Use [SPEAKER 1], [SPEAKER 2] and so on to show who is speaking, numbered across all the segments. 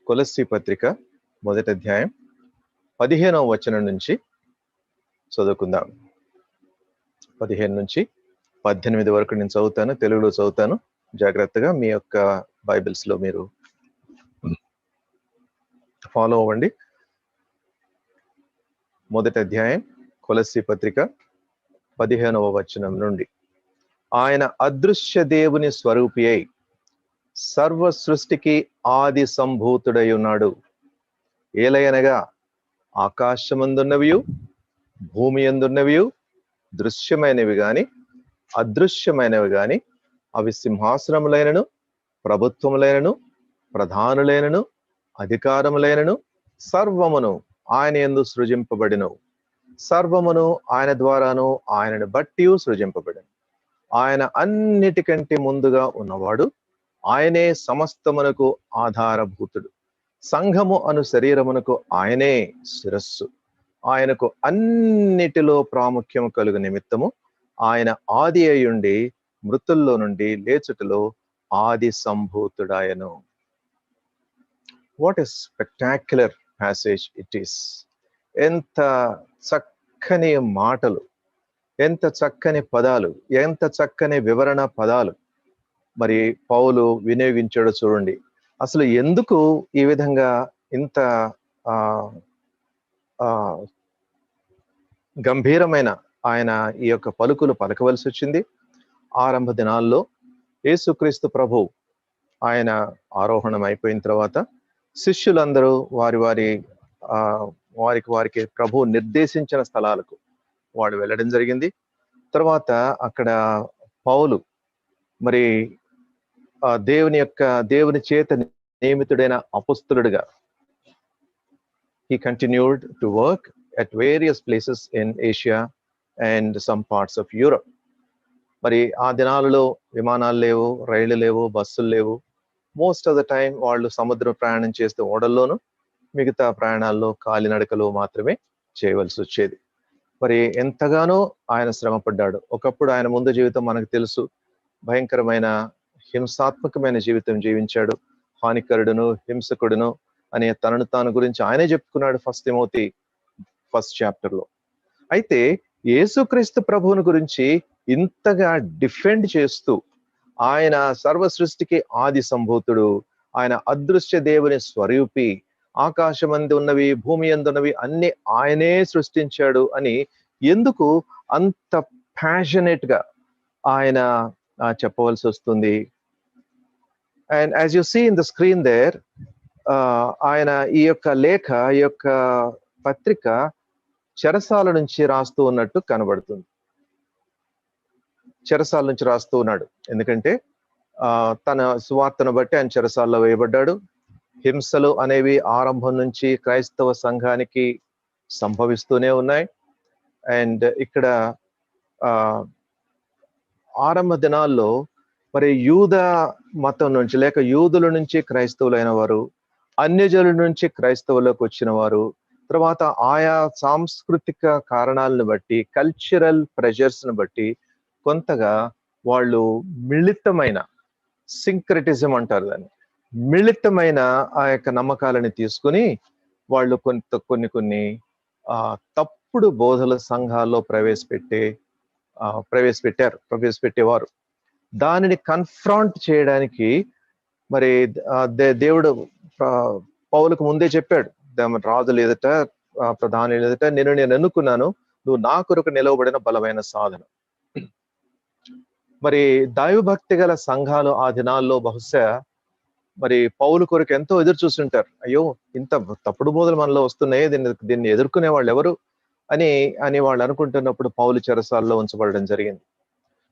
[SPEAKER 1] కొలస్సీ పత్రిక మొదటి అధ్యాయం 15వ వచనం నుంచి చదువుకుందాం. 15 నుంచి 18 వరకు నేను చదువుతాను, తెలుగులో చదువుతాను. జాగ్రత్తగా మీ యొక్క బైబిల్స్ లో మీరు ఫాలో అవ్వండి. మొదటి అధ్యాయం కొలస్సీ పత్రిక 15వ వచనం నుండి. ఆయన అదృశ్య దేవుని స్వరూపి అయి సర్వ సృష్టికి ఆది సంభూతుడై ఉన్నాడు. ఏలయనగా ఆకాశమందున్నవియు భూమి యందున్నవియు దృశ్యమైనవి గాని అదృశ్యమైనవి గాని అవి సింహాసనములైనను ప్రభుత్వములైనను ప్రధానులైనను అధికారములైనను సర్వమును ఆయన యందు సృజింపబడిను. సర్వమును ఆయన ద్వారాను ఆయనను బట్టి సృజింపబడిను. ఆయన అన్నిటికంటే ముందుగా ఉన్నవాడు. ఆయనే సమస్తమునకు ఆధారభూతుడు. సంఘము అను శరీరమునకు ఆయనే శిరస్సు. ఆయనకు అన్నిటిలో ప్రాముఖ్యము కలుగు నిమిత్తము ఆయన ఆది అయ్యుండి మృతుల్లో నుండి లేచుటలో ఆది సంభూతుడాయను. What a spectacular passage it is. ఎంత చక్కని మాటలు, ఎంత చక్కని పదాలు, ఎంత చక్కని వివరణ పదాలు మరి పౌలు వినియోగించాడో చూడండి. అసలు ఎందుకు ఈ విధంగా ఇంత గంభీరమైన ఆయన ఈ యొక్క పలుకులు పలకవలసి వచ్చింది? ఆరంభ దినాల్లో యేసుక్రీస్తు ప్రభు ఆయన ఆరోహణం అయిపోయిన తర్వాత శిష్యులందరూ వారికి ప్రభు నిర్దేశించిన స్థలాలకు వాడు వెళ్ళడం జరిగింది. తర్వాత అక్కడ పౌలు మరి దేవుని చేత నియమితుడైన అపొస్తలుడిగా he continued to work at various places in Asia and some parts of Europe. మరి ఆ దినాలలో విమానాలు లేవు, రైళ్లు లేవు, బస్సులు లేవు. మోస్ట్ ఆఫ్ ద టైం వాళ్ళు సముద్ర ప్రయాణం చేస్తే ఓడల్లోనూ, మిగతా ప్రయాణాల్లో కాలినడకలు మాత్రమే చేయవలసి వచ్చేది. మరి ఎంతగానో ఆయన శ్రమ పడ్డాడు. ఒకప్పుడు ఆయన ముందు జీవితం మనకు తెలుసు. భయంకరమైన హింసాత్మకమైన జీవితం జీవించాడు. హానికరుడును హింసకుడును అనే తనను తాను గురించి ఆయనే చెప్పుకున్నాడు ఫస్ట్ తిమోతి 1st chapter లో. అయితే యేసుక్రీస్తు ప్రభువుని గురించి ఇంతగా డిఫెండ్ చేస్తూ ఆయన సర్వ సృష్టికి ఆది సంభూతుడు, ఆయన అదృశ్య దేవుని స్వరూపి, ఆకాశమందు ఉన్నవి భూమి యందున్నవి అన్ని ఆయనే సృష్టించాడు అని ఎందుకు అంత ప్యాషనేట్ గా ఆయన చెప్పవలసి వస్తుంది? And as you see in the screen there, ఆయన ఈ యొక్క లేఖ, ఈ యొక్క పత్రిక చెరసాల నుంచి రాస్తూ ఉన్నట్టు కనబడుతుంది. చెరసాల నుంచి రాస్తూ ఉన్నాడు. ఎందుకంటే తన సువార్తను బట్టి ఆయన చెరసాల్లో వేయబడ్డాడు. హింసలు అనేవి ఆరంభం నుంచి క్రైస్తవ సంఘానికి సంభవిస్తూనే ఉన్నాయి. అండ్ ఇక్కడ ఆరంభ దినాల్లో మరి యూద మతం నుంచి లేక యూదుల నుంచి క్రైస్తవులైన వారు, అన్యజనుల నుంచి క్రైస్తవులకు వచ్చిన వారు, తర్వాత ఆయా సాంస్కృతిక కారణాలను బట్టి, కల్చరల్ ప్రెషర్స్ ను బట్టి కొంతగా వాళ్ళు మిళితమైన సింక్రెటిజం అంటారు దాన్ని, మిళితమైన ఆ యొక్క నమ్మకాలని తీసుకుని వాళ్ళు కొన్ని తప్పుడు బోధల సంఘాల్లో ప్రవేశపెట్టేవారు. దానిని కన్ఫ్రాంట్ చేయడానికి మరి దేవుడు పౌలుకు ముందే చెప్పాడు, రాజులు ఎదుట, ప్రధానులు ఎదుట నేను ఎన్నుకున్నాను, నువ్వు నా కొరకు నిలవబడిన బలమైన సాధన. మరి దైవభక్తి గల సంఘాలు ఆ దినాల్లో బహుశా మరి పౌలు కొరకు ఎంతో ఎదురు చూస్తుంటారు. అయ్యో, ఇంత తప్పుడు బోధలు మనలో వస్తున్నాయి, దీన్ని ఎదుర్కొనే వాళ్ళు ఎవరు అని వాళ్ళు అనుకుంటున్నప్పుడు పౌలు చెరసాల్లో ఉంచబడడం జరిగింది.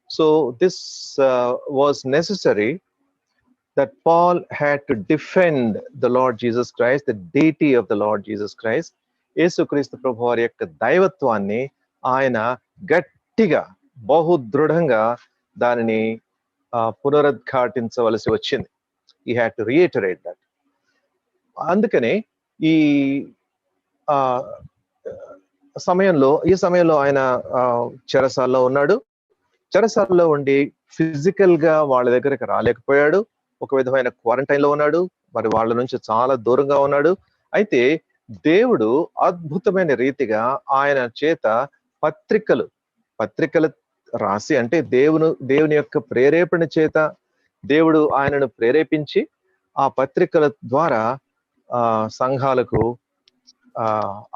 [SPEAKER 1] So this was necessary that Paul had to defend the Lord Jesus Christ, the deity of the Lord Jesus Christ. యేసుక్రీస్తు ప్రభు వారి యొక్క దైవత్వాన్ని ఆయన గట్టిగా బహుదృఢంగా దానిని పునరుద్ఘాటించవలసి వచ్చింది. He had to reiterate that. అందుకనే ఈ సమయంలో ఆయన చెరసాల్లో ఉన్నాడు. చెరసాలలో ఉండి ఫిజికల్ గా వాళ్ళ దగ్గరికి రాలేకపోయాడు. ఒక విధమైన క్వారంటైన్ లో ఉన్నాడు. మరి వాళ్ళ నుంచి చాలా దూరంగా ఉన్నాడు. అయితే దేవుడు అద్భుతమైన రీతిగా ఆయన చేత పత్రికలు రాసి, అంటే దేవుని యొక్క ప్రేరేపణ చేత దేవుడు ఆయనను ప్రేరేపించి ఆ పత్రికల ద్వారా సంఘాలకు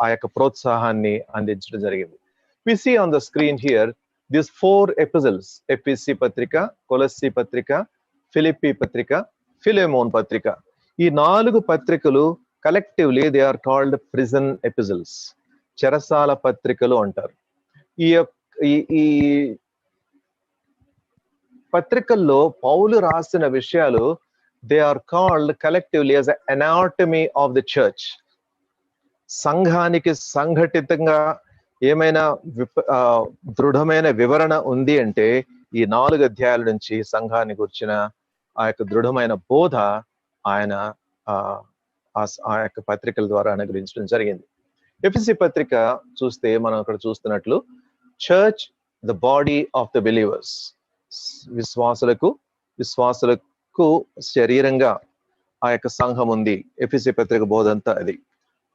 [SPEAKER 1] ఆ యొక్క ప్రోత్సాహాన్ని అందించడం జరిగింది. We see on the screen here these 4 epistles: ఎఫెసీ పత్రిక, కొలస్సీ పత్రిక, ఫిలిప్పీ పత్రిక, ఫిలెమోన్ పత్రిక. ఈ 4 పత్రికలు collectively they are called prison epistles, చెరసాల పత్రికలు అంటారు. ఈ పత్రికల్లో పౌలు రాసిన విషయాలు they are called collectively as anatomy of the church. సంఘానికి సంఘటితంగా ఏమైనా దృఢమైన వివరణ ఉంది అంటే ఈ 4 అధ్యాయాల నుంచి సంఘాన్ని గురించిన ఆ యొక్క దృఢమైన బోధ ఆయన ఆ యొక్క పత్రికల ద్వారా అనుగ్రహించడం జరిగింది. ఎఫెసీ పత్రిక చూస్తే మనం అక్కడ చూస్తున్నట్లు church the body of the believers, విశ్వాసులకు శరీరంగా ఆ యొక్క సంఘం ఉంది. ఎఫెసీ పత్రిక బోధంతా అది.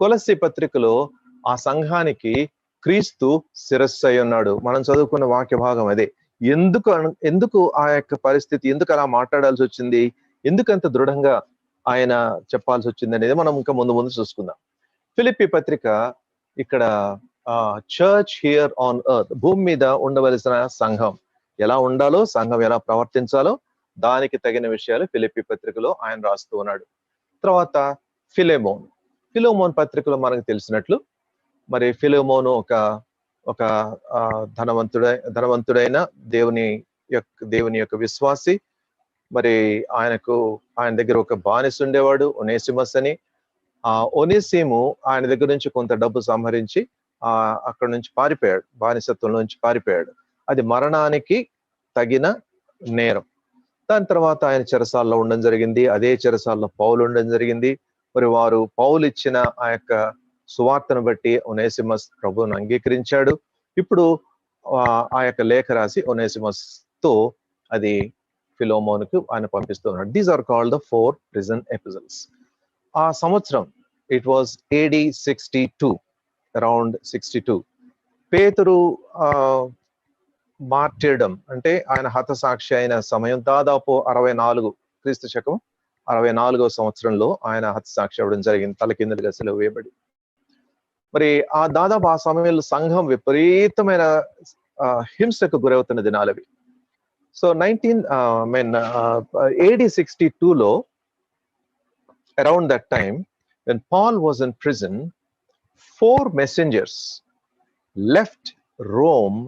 [SPEAKER 1] కొలస్సీ పత్రికలో ఆ సంఘానికి క్రీస్తు శిరస్సు అయి ఉన్నాడు. మనం చదువుకున్న వాక్య భాగం అదే. ఎందుకు ఆ యొక్క పరిస్థితి, ఎందుకు అలా మాట్లాడాల్సి వచ్చింది, ఎందుకంత దృఢంగా ఆయన చెప్పాల్సి వచ్చింది అనేది మనం ఇంకా ముందు చూసుకుందాం. ఫిలిప్పీ పత్రిక ఇక్కడ చర్చ్ హియర్ ఆన్ ఎర్త్, భూమి మీద ఉండవలసిన సంఘం ఎలా ఉండాలో, సంఘం ఎలా ప్రవర్తించాలో దానికి తగిన విషయాలు ఫిలిప్పీ పత్రికలో ఆయన రాస్తూ ఉన్నాడు. తర్వాత ఫిలెమోన్ పత్రికలో మనకు తెలిసినట్లు మరి ఫిలెమోను ఒక ధనవంతుడైన దేవుని యొక్క విశ్వాసి. మరి ఆయన దగ్గర ఒక బానిస ఉండేవాడు, ఒనేసిమస్ అని. ఆ ఒనేసిము ఆయన దగ్గర నుంచి కొంత డబ్బు సంహరించి అక్కడ నుంచి పారిపోయాడు, బానిసత్వం నుంచి పారిపోయాడు. అది మరణానికి తగిన నేరం. దాని తర్వాత ఆయన చెరసాల్లో ఉండడం జరిగింది. అదే చెరసాల్లో పౌలు ఉండడం జరిగింది. మరి వారు పౌలు ఇచ్చిన ఆ యొక్క సువార్తను బట్టి ఒనేసిమస్ ప్రభువును అంగీకరించాడు. ఇప్పుడు ఆ యొక్క లేఖ రాసి ఒనేసిమస్ తో అది ఫిలోమోనుకు ఆయన పంపిస్తున్నాడు. These are called the 4 prison epistles. ఆ సంవత్సరం ఇట్ వాజ్ AD 62, అరౌండ్ 62. పేతురు మార్టిర్డమ్ అంటే ఆయన హతసాక్షి అయిన సమయం దాదాపు 64 క్రీస్తు శకం 64వ సంవత్సరంలో ఆయన హతసాక్షి అవ్వడం జరిగింది, తలకిందులుగా సిలువ వేయబడి. మరి దాదాపు ఆ సమయంలో సంఘం విపరీతమైన హింసకు గురవుతున్న దినాలవి. సో AD 62లో around that time when Paul was in prison, 4 messengers left Rome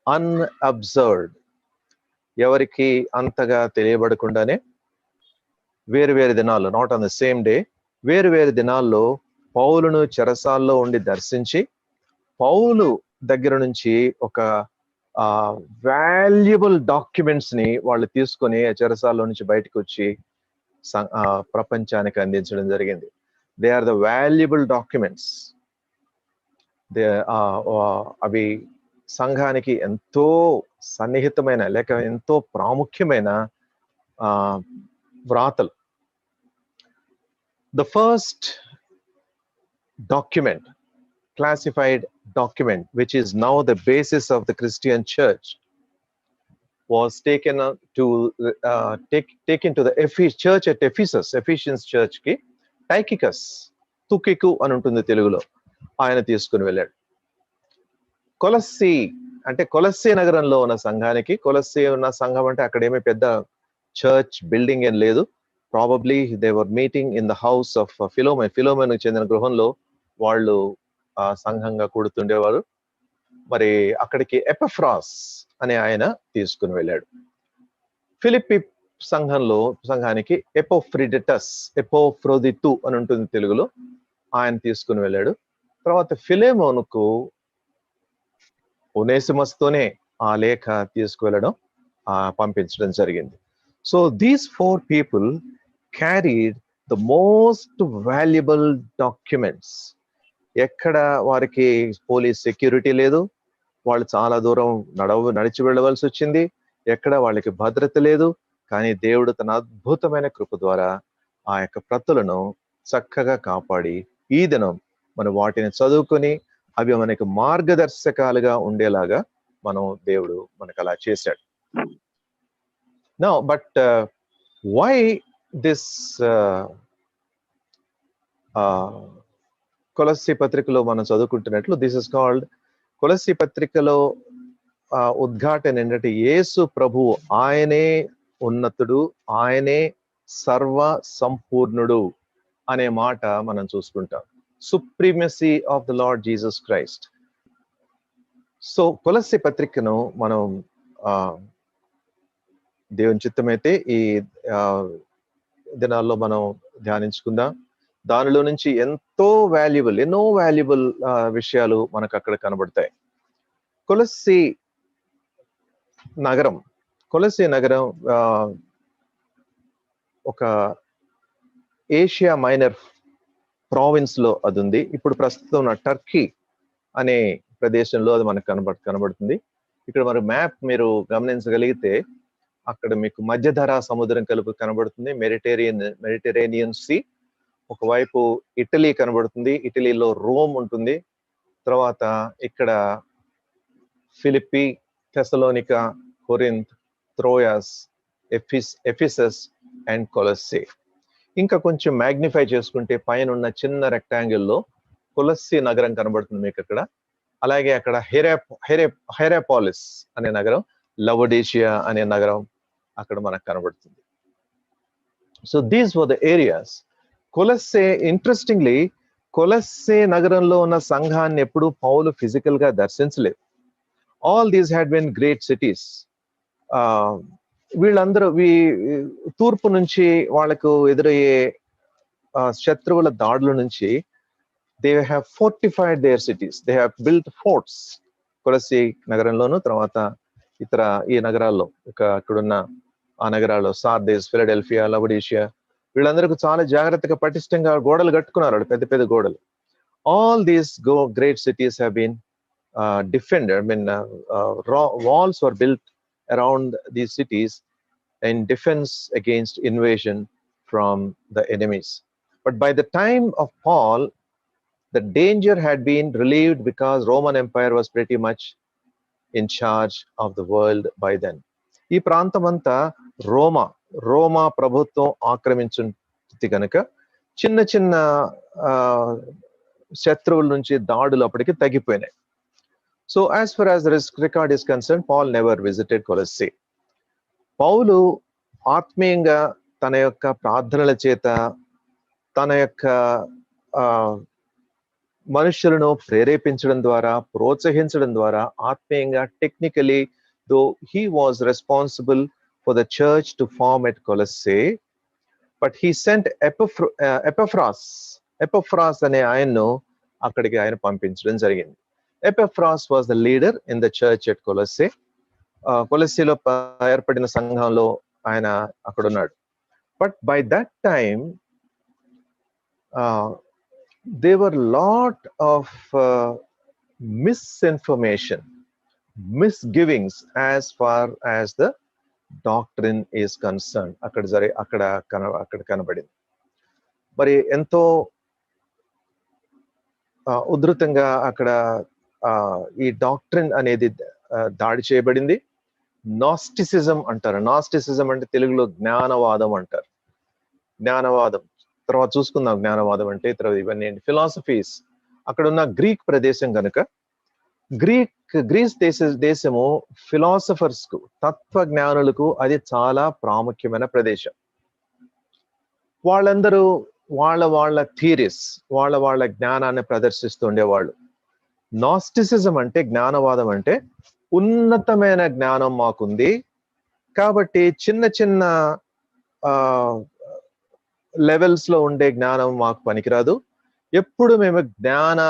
[SPEAKER 1] unobserved. ఎవరికి అంతగా తెలియబడకుండానే వేరు దినాల్లో, not on the same day, వేరు దినాల్లో పౌలును చెరసాల్లో ఉండి దర్శించి పౌలు దగ్గర నుంచి ఒక వాల్యుబుల్ డాక్యుమెంట్స్ ని వాళ్ళు తీసుకొని చెరసాల్లో నుంచి బయటకు వచ్చి ప్రపంచానికి అందించడం జరిగింది. They are the valuable documents. అవి సంఘానికి ఎంతో సన్నిహితమైన లేక ఎంతో ప్రాముఖ్యమైన వ్రాతలు. The first document, classified document, which is now the basis of the Christian church, was taken to the church at Ephesus, Ephesians church ki Tychicus, తుకికు అని ఉంటుంది తెలుగులో, ఆయన తీసుకుని వెళ్ళాడు. కొలస్సీ నగరంలో ఉన్న సంఘానికి, కొలస్సీ ఉన్న సంఘం అంటే అక్కడేమీ పెద్ద చర్చ్ బిల్డింగ్ ఏం లేదు. Probably they were meeting in the house of ఫిలోమెన్కు చెందిన గృహంలో వాళ్ళు సంఘంగా కూడుతుండేవారు. మరి అక్కడికి ఎపఫ్రాస్ అనే ఆయన తీసుకుని వెళ్ళాడు. ఫిలిప్పీ సంఘానికి ఎపోఫ్రోదితు అని ఉంటుంది తెలుగులో, ఆయన తీసుకుని వెళ్ళాడు. తర్వాత ఫిలెమోనుకు ఒనేసిమస్తోనే ఆ లేఖ తీసుకువెళ్ళడం పంపించడం జరిగింది. So these 4 people carried the most valuable documents. ఎక్కడ వారికి పోలీస్ సెక్యూరిటీ లేదు, వాళ్ళు చాలా దూరం నడిచి వెళ్ళవలసి వచ్చింది, ఎక్కడ వాళ్ళకి భద్రత లేదు. కానీ దేవుడు తన అద్భుతమైన కృప ద్వారా ఆ యొక్క ప్రతులను చక్కగా కాపాడి ఈ దినం మనం వాటిని చదువుకొని అవి మనకి మార్గదర్శకాలుగా ఉండేలాగా మనం దేవుడు మనకు అలా చేశాడు. నో బట్ వై దిస్ కొలస్సీ పత్రికలో మనం చదువుకుంటున్నట్లు దిస్ ఇస్ కాల్డ్ కొలస్సీ పత్రికలో ఉద్ఘాటన ఏంటంటే యేసు ప్రభువు ఆయనే ఉన్నతుడు, ఆయనే సర్వ సంపూర్ణుడు అనే మాట మనం చూసుకుంటాం. Supremacy of the Lord Jesus Christ. So Colossae పత్రికను మనం దేవుని చిత్తమైతే ఈ దినాల్లో మనం ధ్యానించుకుందాం. దానిలో నుంచి ఎన్నో వాల్యుబుల్ విషయాలు మనకు అక్కడ కనబడతాయి. కొలస్సీ నగరం ఒక ఏషియా మైనర్ ప్రావిన్స్ లో అది ఉంది. ఇప్పుడు ప్రస్తుతం ఉన్న టర్కీ అనే ప్రదేశంలో అది మనకు కనబడుతుంది. ఇక్కడ మరి మ్యాప్ మీరు గమనించగలిగితే అక్కడ మీకు మధ్యధరా సముద్రం కనబడుతుంది, మెడిటరేనియన్ సీ. ఒకవైపు ఇటలీ కనబడుతుంది, ఇటలీలో రోమ్ ఉంటుంది. తర్వాత ఇక్కడ ఫిలిప్పి, థెసలోనికా, కొరింథ్, త్రోయాస్, ఎఫిసస్ అండ్ కొలస్సే. ఇంకా కొంచెం మ్యాగ్నిఫై చేసుకుంటే పైన ఉన్న చిన్న రెక్టాంగిల్లో కొలస్సీ నగరం కనబడుతుంది మీకు అక్కడ. అలాగే అక్కడ హెరాపాలిస్ అనే నగరం, లవోడేషియా అనే నగరం అక్కడ మనకు కనబడుతుంది. So these were the areas. Colossae, interestingly Colossae నగరంలో ఉన్న సంఘాన్ని ఎప్పుడు పౌలు ఫిజికల్ గా దర్శించలేదు. All these had been great cities. వీళ్ళందరూ తూర్పు నుంచి వాళ్ళకు ఎదురయ్యే శత్రువుల దాడుల నుంచి they have fortified their cities, they have built forts. కొలస్సీ నగరంలోను, తర్వాత ఇతర ఈ నగరాల్లో అక్కడున్న ఆ నగరాల్లో సార్దేస్, ఫిలడెల్ఫియా, లవోడీషియా, వీళ్ళందరికీ చాలా జాగ్రత్తగా పటిష్టంగా గోడలు కట్టుకున్నారు వాళ్ళు, పెద్ద పెద్ద గోడలు. All these great cities have been defended. I mean, walls were built around these cities in defense against invasion from the enemies. But by the time of Paul, the danger had been relieved because Roman Empire was pretty much in charge of the world by then. ఈ ప్రాంతమంతా రోమా ప్రభుత్వం ఆక్రమించింది కనుక చిన్న చిన్న శత్రువుల నుంచి దాడులు అప్పటికి తగ్గిపోయినాయి. So as far as the record is concerned, Paul never visited Colossae. పౌలు ఆత్మీయంగా తన యొక్క ప్రార్థనల చేత, తన యొక్క మనుషులను ప్రేరేపించడం ద్వారా, ప్రోత్సహించడం ద్వారా ఆత్మీయంగా, technically though he was responsible for the church to form at Colossae, but he sent Epaphras అనే ఆయన్ను అక్కడికి ఆయన పంపించడం జరిగింది. Epaphras was the leader in the church at Colossae. కొలస్సీలో ఏర్పడిన సంఘంలో ఆయన అక్కడ ఉన్నాడు. But by that time there were lot of misinformation, misgivings as far as the doctrine is concerned. అక్కడ కనబడింది. మరి ఎంతో ఉధృతంగా అక్కడ ఈ డాక్ట్రిన్ అనేది దాడి చేయబడింది. నాస్టిసిజం అంటారు. నాస్టిసిజం అంటే తెలుగులో జ్ఞానవాదం అంటారు. జ్ఞానవాదం తర్వాత చూసుకుందాం. జ్ఞానవాదం అంటే తర్వాత ఇవన్నీ ఫిలాసఫీస్. అక్కడ ఉన్న గ్రీక్ ప్రదేశం కనుక గ్రీస్ దేశము ఫిలాసఫర్స్ కు, తత్వజ్ఞానులకు అది చాలా ప్రాముఖ్యమైన ప్రదేశం. వాళ్ళందరూ వాళ్ళ థియరీస్, వాళ్ళ జ్ఞానాన్ని ప్రదర్శిస్తూ ఉండేవాళ్ళు. నాస్టిసిజం అంటే, జ్ఞానవాదం అంటే ఉన్నతమైన జ్ఞానం మాకుంది కాబట్టి చిన్న చిన్న లెవెల్స్ లో ఉండే జ్ఞానం మాకు పనికిరాదు, ఎప్పుడు మేము జ్ఞాన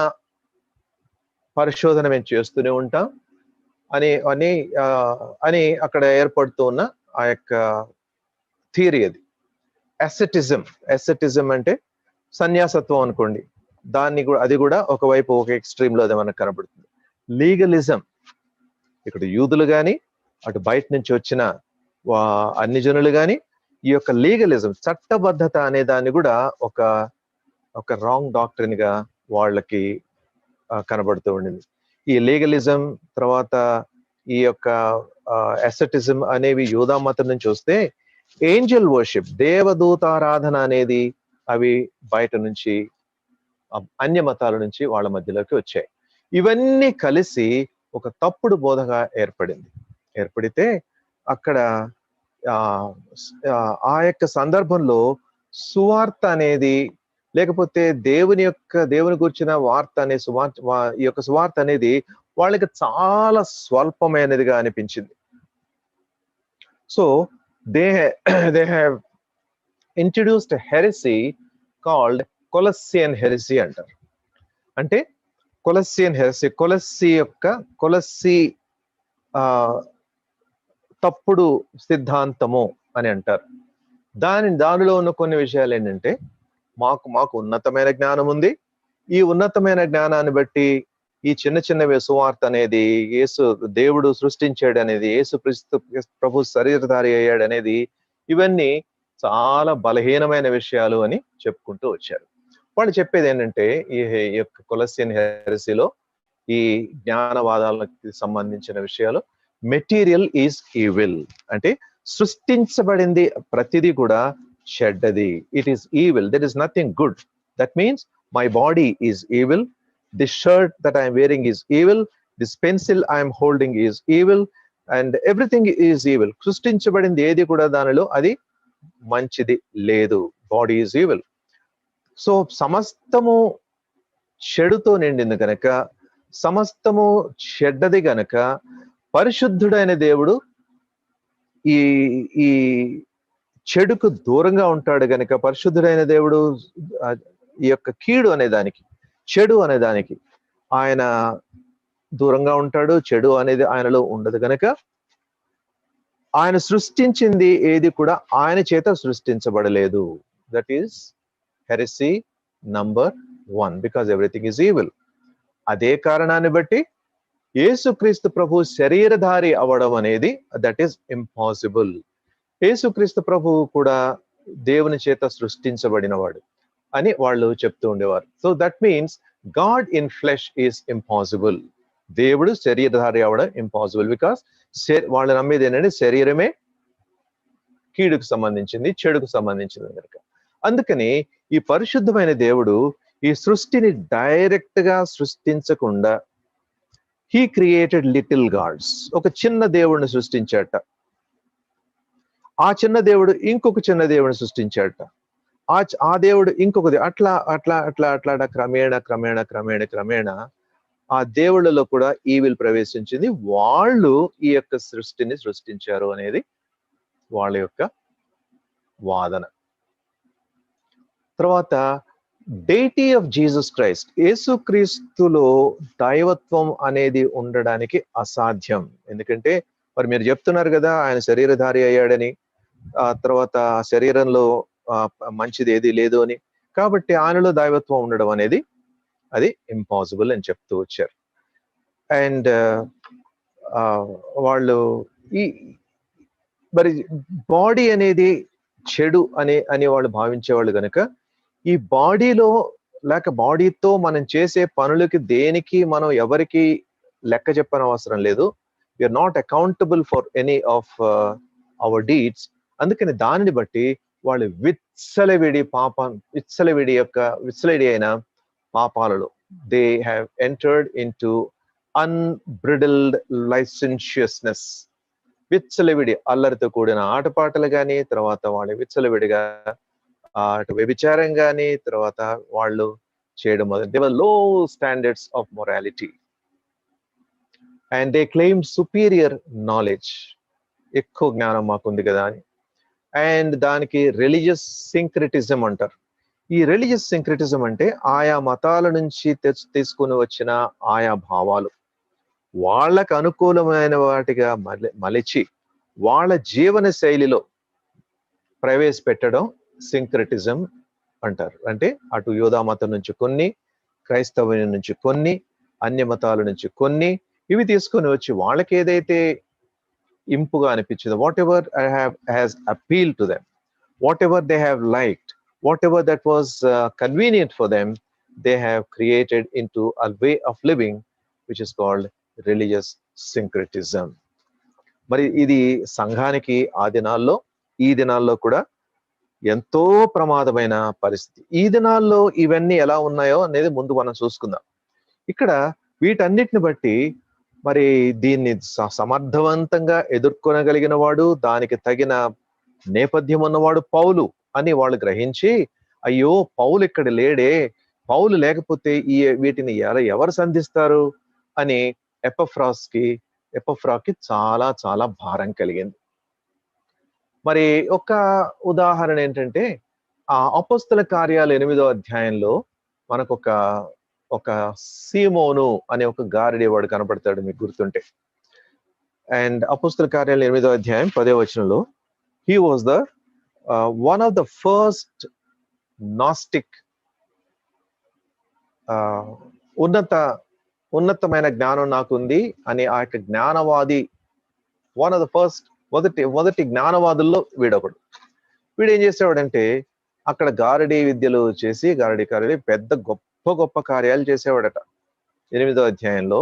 [SPEAKER 1] పరిశోధన మేము చేస్తూనే ఉంటాం అని అక్కడ ఏర్పడుతూ ఉన్న ఆ యొక్క థియరీ అది. అసెటిజం అంటే సన్యాసత్వం అనుకోండి. అది కూడా ఒకవైపు ఒక ఎక్స్ట్రీమ్ లో అది మనకు కనబడుతుంది. లీగలిజం, ఇక్కడ యూదులు కానీ అటు బయట నుంచి వచ్చిన అన్ని జనులు కానీ ఈ యొక్క లీగలిజం, చట్టబద్ధత అనే దాన్ని కూడా ఒక రాంగ్ డాక్ట్రిన్ గా వాళ్ళకి కనబడుతూ ఉండింది. ఈ లీగలిజం తర్వాత ఈ యొక్క అసెటిజం అనేవి యూదా మతం నుంచి వస్తే, ఏంజల్ వర్షిప్, దేవదూతారాధన అనేది అవి బయట నుంచి అన్య మతాల నుంచి వాళ్ళ మధ్యలోకి వచ్చాయి. ఇవన్నీ కలిసి ఒక తప్పుడు బోధగా ఏర్పడితే అక్కడ ఆ యొక్క సందర్భంలో సువార్త అనేది, లేకపోతే దేవుని గురించిన వార్త అనే ఈ యొక్క సువార్త అనేది వాళ్ళకి చాలా స్వల్పమైనదిగా అనిపించింది. So they have introduced heresy called Colossian heresy అంటారు. అంటే కొలస్సియన్ హెరెసీ, కొలస్సి తప్పుడు సిద్ధాంతము అని అంటారు. దానిలో ఉన్న కొన్ని విషయాలు ఏంటంటే, మాకు ఉన్నతమైన జ్ఞానం ఉంది, ఈ ఉన్నతమైన జ్ఞానాన్ని బట్టి ఈ చిన్న సువార్త అనేది దేవుడు సృష్టించాడు అనేది, యేసు క్రీస్తు ప్రభు శరీరధారి అయ్యాడు అనేది, ఇవన్నీ చాలా బలహీనమైన విషయాలు అని చెప్పుకుంటూ వచ్చారు. వాళ్ళు చెప్పేది ఏంటంటే, ఈ యొక్క కొలస్సియన్ హెరెసీలో ఈ జ్ఞానవాదాలకు సంబంధించిన విషయాలు, మెటీరియల్ ఈజ్ ఈవిల్, అంటే సృష్టించబడింది ప్రతిదీ కూడా చెడ్డది. It is evil, that is nothing good. That means my body is evil, this shirt that I'm wearing is evil, this pencil I'm holding is evil, and everything is evil. సృష్టించబడింది ఏది కూడా దానిలో అది మంచిది లేదు. Body is evil. సో సమస్తము చెడుతో నిండింది కనుక, సమస్తము చెడ్డది గనక, పరిశుద్ధుడైన దేవుడు ఈ చెడుకు దూరంగా ఉంటాడు గనక, పరిశుద్ధుడైన దేవుడు ఈ యొక్క కీడు అనేదానికి, చెడు అనేదానికి ఆయన దూరంగా ఉంటాడు. చెడు అనేది ఆయనలో ఉండదు గనక, ఆయన సృష్టించింది ఏది కూడా ఆయన చేత సృష్టించబడలేదు. That is heresy number 1, because everything is evil. అదే కారణాన్ని బట్టి యేసుక్రీస్తు ప్రభు శరీరధారి అవడం అనేది దట్ ఈస్ ఇంపాసిబుల్. యేసుక్రీస్తు ప్రభువు కూడా దేవుని చేత సృష్టించబడినవాడు అని వాళ్ళు చెప్తూ ఉండేవారు. So that means God in flesh is impossible. దేవుడు శరీరధారి అవడం ఇంపాసిబుల్, బికాస్ వాళ్ళు నమ్మేది ఏంటంటే శరీరమే కీడుకు సంబంధించింది, చెడుకు సంబంధించింది కనుక. అందుకని ఈ పరిశుద్ధమైన దేవుడు ఈ సృష్టిని డైరెక్ట్ గా సృష్టించకుండా హీ క్రియేటెడ్ లిటిల్ గాడ్స్. ఒక చిన్న దేవుడిని సృష్టించాట, ఆ చిన్న దేవుడు ఇంకొక చిన్న దేవుడిని సృష్టించాట, ఆ దేవుడు ఇంకొకది, అట్లా క్రమేణ ఆ దేవుళ్ళలో కూడా ఈవిల్ ప్రవేశించింది. వాళ్ళు ఈ యొక్క సృష్టిని సృష్టించారు అనేది వాళ్ళ యొక్క వాదన. తర్వాత డైటీ ఆఫ్ జీసస్ క్రైస్ట్, యేసుక్రీస్తులో దైవత్వం అనేది ఉండడానికి అసాధ్యం. ఎందుకంటే మరి మీరు చెప్తున్నారు కదా ఆయన శరీరధారి అయ్యాడని, ఆ తర్వాత శరీరంలో మంచిది ఏది లేదు అని, కాబట్టి ఆయనలో దైవత్వం ఉండడం అనేది అది ఇంపాసిబుల్ అని చెప్తూ వచ్చారు. అండ్ వాళ్ళు మరి బాడీ అనేది చెడు అని వాళ్ళు భావించేవాళ్ళు కనుక, ఈ బాడీలో లేక బాడీతో మనం చేసే పనులకి దేనికి మనం ఎవరికి లెక్క చెప్పని అవసరం లేదు. We're not accountable for any of our deeds. అందుకని దానిని బట్టి వాళ్ళు విచ్చలవిడి అయిన పాపాలలో they have entered into unbridled licentiousness. విచ్చలవిడి అల్లరితో కూడిన ఆటపాటలు కానీ, తర్వాత వాళ్ళు విచ్చలవిడిగా అటు వ్యభిచారం కానీ తర్వాత వాళ్ళు చేయడం మొదలు. దే వర్ లో standards of morality and they claim superior knowledge. ఎక్కువ జ్ఞానం మాకుంది కదా అని. అండ్ దానికి రిలీజియస్ సింక్రిటిజం అంటారు. ఈ రిలీజియస్ సింక్రిటిజం అంటే ఆయా మతాల నుంచి తీసుకుని వచ్చిన ఆయా భావాలు వాళ్ళకు అనుకూలమైన వాటిగా మలిచి వాళ్ళ జీవన శైలిలో ప్రవేశపెట్టడం సింక్రిటిజం అంటారు. అంటే అటు యూదా మతం నుంచి కొన్ని, క్రైస్తవం నుంచి కొన్ని, అన్య మతాల నుంచి కొన్ని, ఇవి తీసుకొని వచ్చి వాళ్ళకి ఏదైతే ఇంపుగా అనిపించిందో, what ever has appeal to them, whatever they have liked, whatever that was convenient for them, they have created into a way of living which is called religious syncretism. మరి ఇది సంఘానికి ఆ దినాల్లో ఈ దినాల్లో కూడా ఎంతో ప్రమాదమైన పరిస్థితి. ఈ దినాల్లో ఇవన్నీ ఎలా ఉన్నాయో అనేది ముందు మనం చూసుకుందాం. ఇక్కడ వీటన్నిటిని బట్టి మరి దీన్ని సమర్థవంతంగా ఎదుర్కొనగలిగిన వాడు, దానికి తగిన నేపథ్యం ఉన్నవాడు పౌలు అని వాళ్ళు గ్రహించి, అయ్యో పౌలు ఇక్కడ లేడే, పౌలు లేకపోతే ఈ వీటిని ఎవరు సంధిస్తారు అని ఎపఫ్రాకి చాలా చాలా భారం కలిగింది. మరి ఒక ఉదాహరణ ఏంటంటే, ఆ అపోస్తల కార్యాలు 8వ అధ్యాయంలో మనకు ఒక సీమోను అనే ఒక గారడీ వాడు కనపడతాడు, మీకు గుర్తుంటే. అండ్ అపోస్తల కార్యాలు 8వ అధ్యాయం 10వ వచనంలో, he was the one of the first Gnostic ఉన్నతమైన జ్ఞానం నాకుంది అని ఆ యొక్క జ్ఞానవాది, వన్ ఆఫ్ ద ఫస్ట్ మొదటి జ్ఞానవాదుల్లో వీడొకడు. వీడు ఏం చేసేవాడంటే అక్కడ గారడీ విద్యలు చేసి గారడీ పెద్ద గొప్ప కార్యాలు చేసేవాడట. 8వ అధ్యాయంలో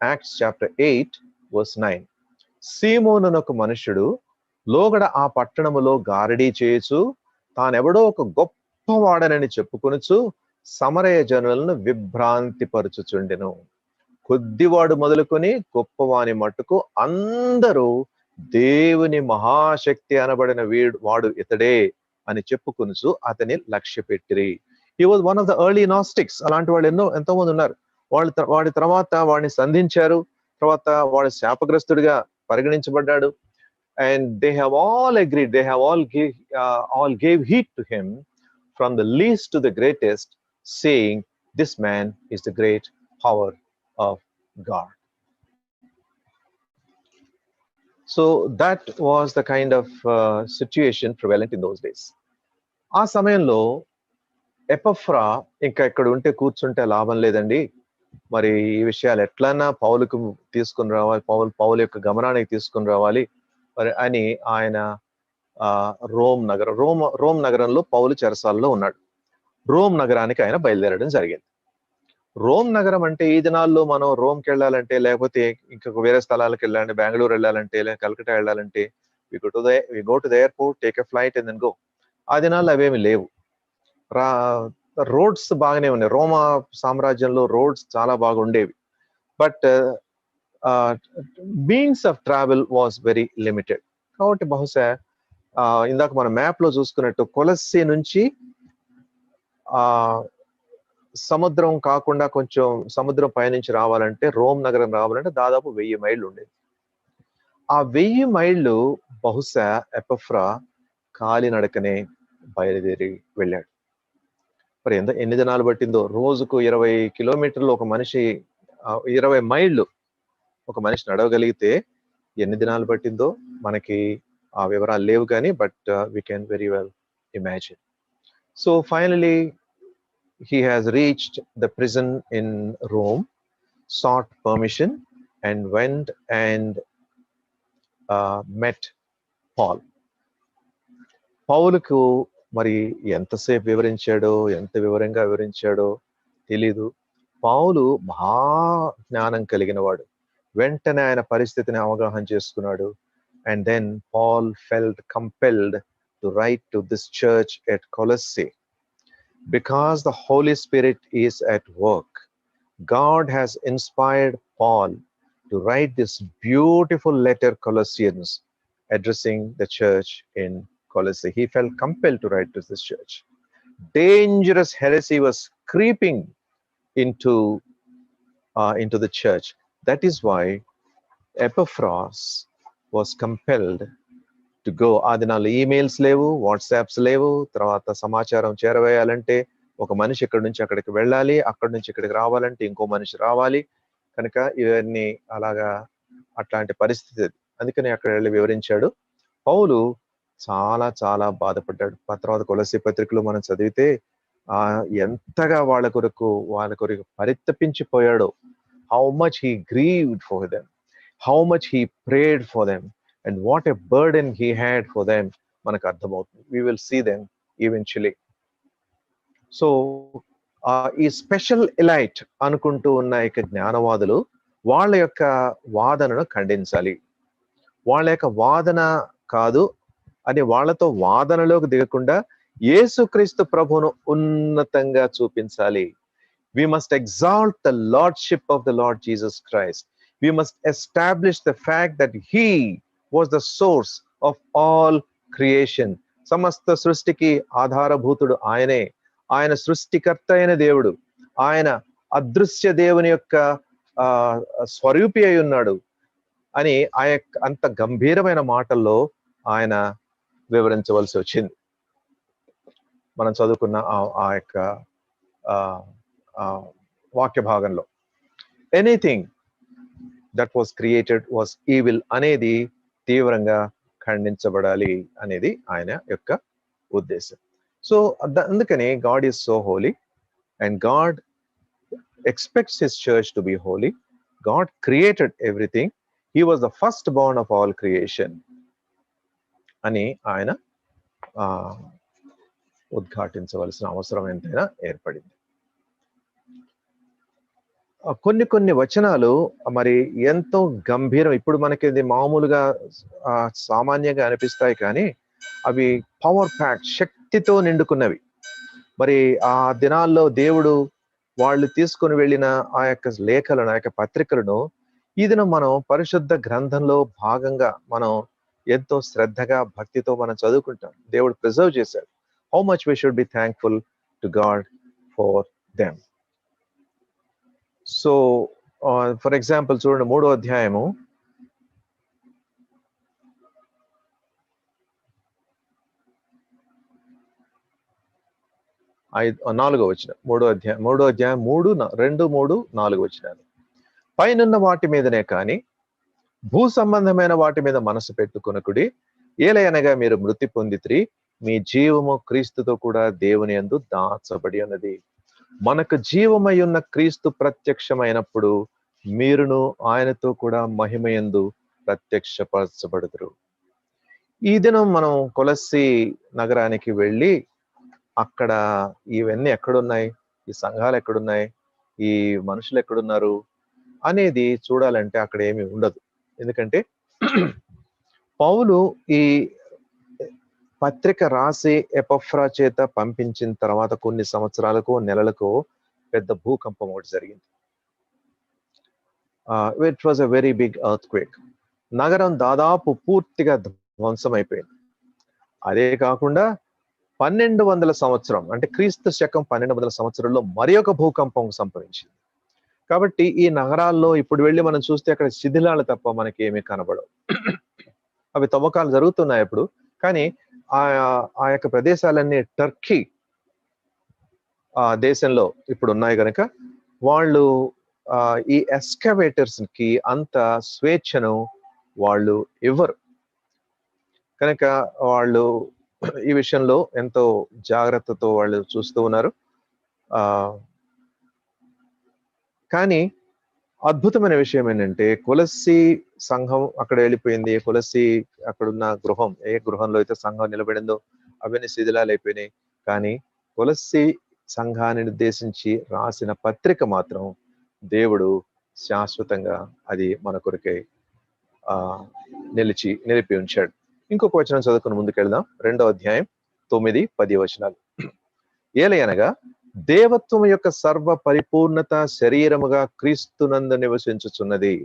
[SPEAKER 1] యాక్ట్స్ చాప్టర్ 8:9, సీమోను అనే ఒక మనుషుడు లోగడ ఆ పట్టణములో గారడీ చేయొచ్చు, తానెవడో ఒక గొప్పవాడనని చెప్పుకొనుచు సమరయ జనులను విభ్రాంతి పరుచుచుండెను. కొద్దివాడు మొదలుకొని గొప్పవాని మట్టుకు అందరూ దేవుని మహాశక్తి అనబడిన వాడు ఇతడే అని చెప్పుకొనుచు అతని లక్ష్య పెట్టిరి. He was one of the early Gnostics. అలాంటి వాళ్ళు ఎంతో మంది ఉన్నారు. వాడి తర్వాత వాడిని సంధించారు, తర్వాత వాడు శాపగ్రస్తుడిగా పరిగణించబడ్డాడు. And they have all agreed, they have all gave heed to him from the least to the greatest, saying this man is the great power of God. So that was the kind of situation prevalent in those days. ఆ సమయంలో ఎపఫ్రా ఇంకా ఇక్కడ ఉంటే కూర్చుంటే లాభం లేదండి, మరి ఈ విషయాలు ఎట్లన్నా పౌలుకు తీసుకుని రావాలి, పౌలు యొక్క గమనానికి తీసుకుని రావాలి మరి అని ఆయన రోమ్ నగరంలో పౌలు చెరసాలలో ఉన్నాడు. రోమ్ నగరానికి ఆయన బయలుదేరడం జరిగింది. రోమ్ నగరం అంటే ఈ దినాల్లో మనం రోమ్కి వెళ్ళాలంటే, లేకపోతే ఇంకొక వేరే స్థలాలకు వెళ్ళాలంటే, బెంగళూరు వెళ్ళాలంటే, లేదా కలకటా వెళ్ళాలంటే we go to the airport, take a flight and then go. ఆ దినాల్లో అవేమి లేవు. రోడ్స్ బాగానే ఉన్నాయి. రోమా సామ్రాజ్యంలో రోడ్స్ చాలా బాగా ఉండేవి. But means of travel was very limited. కాబట్టి బహుశా ఇందాక మన మ్యాప్ లో చూసుకున్నట్టు కొలస్సీ నుంచి సముద్రం కాకుండా కొంచెం సముద్రం పైనుంచి రావాలంటే, రోమ్ నగరం రావాలంటే దాదాపు 1000 మైళ్ళు ఉండేది. ఆ 1000 మైళ్ళు బహుశా ఎపఫ్రా కాలినడకనే బయలుదేరి వెళ్ళాడు. మరి ఎన్ని దినాలు పట్టిందో, రోజుకు 20 కిలోమీటర్లు ఒక మనిషి 20 మైళ్ళు ఒక మనిషి నడవగలిగితే ఎన్ని దినాలు పట్టిందో మనకి ఆ వివరాలు లేవు కానీ, but we can very well imagine. So finally he has reached the prison in Rome, sought permission and went and met Paul. పౌలుకు మరి ఎంతసేపు వివరించాడో, ఎంత వివరంగా వివరించాడో తెలీదు. పౌలు మహా జ్ఞానం కలిగిన వాడు. వెంటనే ఆయన పరిస్థితిని అవగాహన చేసుకున్నాడు. And then Paul felt compelled to write to this church at Colossae. Because the Holy Spirit is at work, God has inspired Paul to write this beautiful letter, Colossians, addressing the church in Colossae. He felt compelled to write to this church. Dangerous heresy was creeping into the church. That is why Epaphras was compelled to go. ఆ దినాల్లో emails లేవు, WhatsApps లేవు. తర్వాత సమాచారం చేరవేయాలంటే ఒక మనిషి ఇక్కడి నుంచి అక్కడికి వెళ్ళాలి, అక్కడి నుంచి ఇక్కడికి రావాలంటే ఇంకో మనిషి రావాలి. కనుక ఇవన్నీ అట్లాంటి పరిస్థితి. అందుకని అక్కడ వెళ్ళి వివరించాడు. పౌలు చాలా చాలా బాధపడ్డాడు. తర్వాత కొలస్సీ పత్రికలో మనం చదివితే ఎంతగా వాళ్ళ కొరకు పరితపించిపోయాడో. How much he grieved for them, how much he prayed for them, and what a burden he had for them మనకు అర్థమవుతుంది. We will see them eventually. So ఈ స్పెషల్ ఎలైట్ అనుకుంటూ ఉన్న ఇక జ్ఞానవాదులు వాళ్ళ యొక్క వాదనను ఖండించాలి. వాళ్ళ యొక్క వాదన కాదు అని వాళ్ళతో వాదనలోకి దిగకుండా యేసుక్రీస్తు ప్రభువును ఉన్నతంగా చూపించాలి. We must exalt the lordship of the Lord Jesus Christ. We must establish the fact that he was the source of all creation. సమస్త సృష్టికి ఆధారభూతుడు ఆయనే. ఆయన సృష్టికర్త అయిన దేవుడు. ఆయన అదృశ్య దేవుని యొక్క స్వరూపి అయి ఉన్నాడు అని అంత గంభీరమైన మాటల్లో ఆయన వివరించవలసి వచ్చింది. మనం చదువుకున్న ఆ యొక్క వాక్య భాగంలో anything that was created was evil అనేది తీవ్రంగా ఖండించబడాలి అనేది ఆయన యొక్క ఉద్దేశం. సో అందుకనే God is so Holi and God expects his church to be Holi. God created everything. He was the first Born of all creation అని ఆయన ఉద్ఘాటించవలసిన అవసరం ఎంతైనా ఏర్పడింది. కొన్ని వచనాలు మరి ఎంతో గంభీరం. ఇప్పుడు మనకి ఇది మామూలుగా సామాన్యంగా అనిపిస్తాయి, కానీ అవి పవర్ ప్యాక్, శక్తితో నిండుకున్నవి. మరి ఆ దినాల్లో దేవుడు వాళ్ళు తీసుకుని వెళ్ళిన ఆ యొక్క లేఖలను, ఆ యొక్క పత్రికలను ఈ దినం మనం పరిశుద్ధ గ్రంథంలో భాగంగా మనం ఎంతో శ్రద్ధగా భక్తితో మనం చదువుకుంటాం. దేవుడు ప్రిజర్వ్ చేశాడు. How much we should be thankful to God for them. So for example చూడండి, 3వ అధ్యాయము 4వ వచనం. 3వ అధ్యాయం 3, 2, 3, 4 వచనాలు. పైనున్న వాటి మీదనే కాని భూ సంబంధమైన వాటి మీద మనసు పెట్టుకొనకుడి. ఏలయనగా మీరు మృతి పొందితిరి, మీ జీవము క్రీస్తుతో కూడా దేవుని యందు దాచబడి ఉన్నది. మనకు జీవమై ఉన్న క్రీస్తు ప్రత్యక్షమైనప్పుడు మీరును ఆయనతో కూడా మహిమయందు ప్రత్యక్షపరచబడుదురు. ఈ దినం మనం కొలస్సీ నగరానికి వెళ్ళి అక్కడ ఇవన్నీ ఎక్కడున్నాయి, ఈ సంఘాలు ఎక్కడున్నాయి, ఈ మనుషులు ఎక్కడున్నారు అనేది చూడాలంటే అక్కడ ఏమీ ఉండదు. ఎందుకంటే పౌలు ఈ పత్రిక రాసి ఎపఫ్రా చేత పంపించిన తర్వాత కొన్ని సంవత్సరాలకు, నెలలకు పెద్ద భూకంపం ఒకటి జరిగింది. It was a very big earthquake. నగరం దాదాపు పూర్తిగా ధ్వంసమైపోయింది. అదే కాకుండా 1200 సంవత్సరం అంటే క్రీస్తు శకం 1200 సంవత్సరంలో మరి ఒక భూకంపం సంభవించింది. కాబట్టి ఈ నగరాల్లో ఇప్పుడు వెళ్ళి మనం చూస్తే అక్కడ శిథిలాలు తప్ప మనకి ఏమీ కనబడవు. అవి తవ్వకాలు జరుగుతున్నాయి ఇప్పుడు, కానీ ఆ యొక్క ప్రదేశాలన్నీ టర్కీ దేశంలో ఇప్పుడు ఉన్నాయి కనుక వాళ్ళు ఈ ఎస్కవేటర్స్ కి అంత స్వేచ్ఛను వాళ్ళు ఇవ్వరు. కనుక వాళ్ళు ఈ విషయంలో ఎంతో జాగ్రత్తతో వాళ్ళు చూస్తూ ఉన్నారు. కానీ అద్భుతమైన విషయం ఏంటంటే కొలస్సీ సంఘం అక్కడ వెళ్ళిపోయింది. కొలస్సీ అక్కడున్న గృహం, ఏ గృహంలో అయితే సంఘం నిలబడిందో అవన్నీ శిథిలాలు అయిపోయినాయి. కానీ కొలస్సీ సంఘాన్ని ఉద్దేశించి రాసిన పత్రిక మాత్రం దేవుడు శాశ్వతంగా అది మన కొరకై నిలిపి ఉంచాడు. ఇంకొక వచనం చదువుకుని ముందుకెళ్దాం. 2వ అధ్యాయం 9, 10 వచనాలు. ఏలయనగా దేవత్వం యొక్క సర్వ పరిపూర్ణత శరీరముగా క్రీస్తునందు నివసించుచున్నది,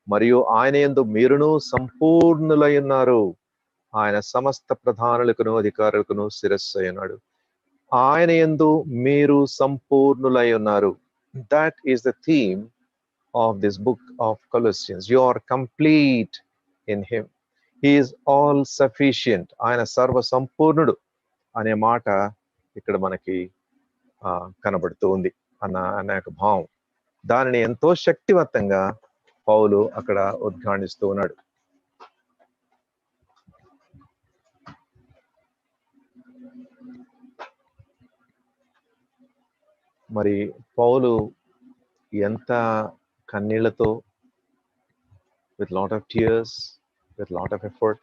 [SPEAKER 1] మరియు ఆయన యందు మీరును సంపూర్ణులై ఉన్నారు. ఆయన సమస్త ప్రధానులకును అధికారులకును శిరస్సు అయి ఉన్నాడు. ఆయన యందు మీరు సంపూర్ణులై ఉన్నారు. That is the theme of this book of Colossians. You are complete in him. He is all sufficient. ఆయన సర్వ సంపూర్ణుడు అనే మాట ఇక్కడ మనకి కనబడుతూ ఉంది అన్న యొక్క భావం. దానిని ఎంతో శక్తివంతంగా పౌలు అక్కడ ఉద్ఘాటిస్తూ ఉన్నాడు. మరి పౌలు ఎంత కన్నీళ్లతో, with lot of tears, with lot of effort,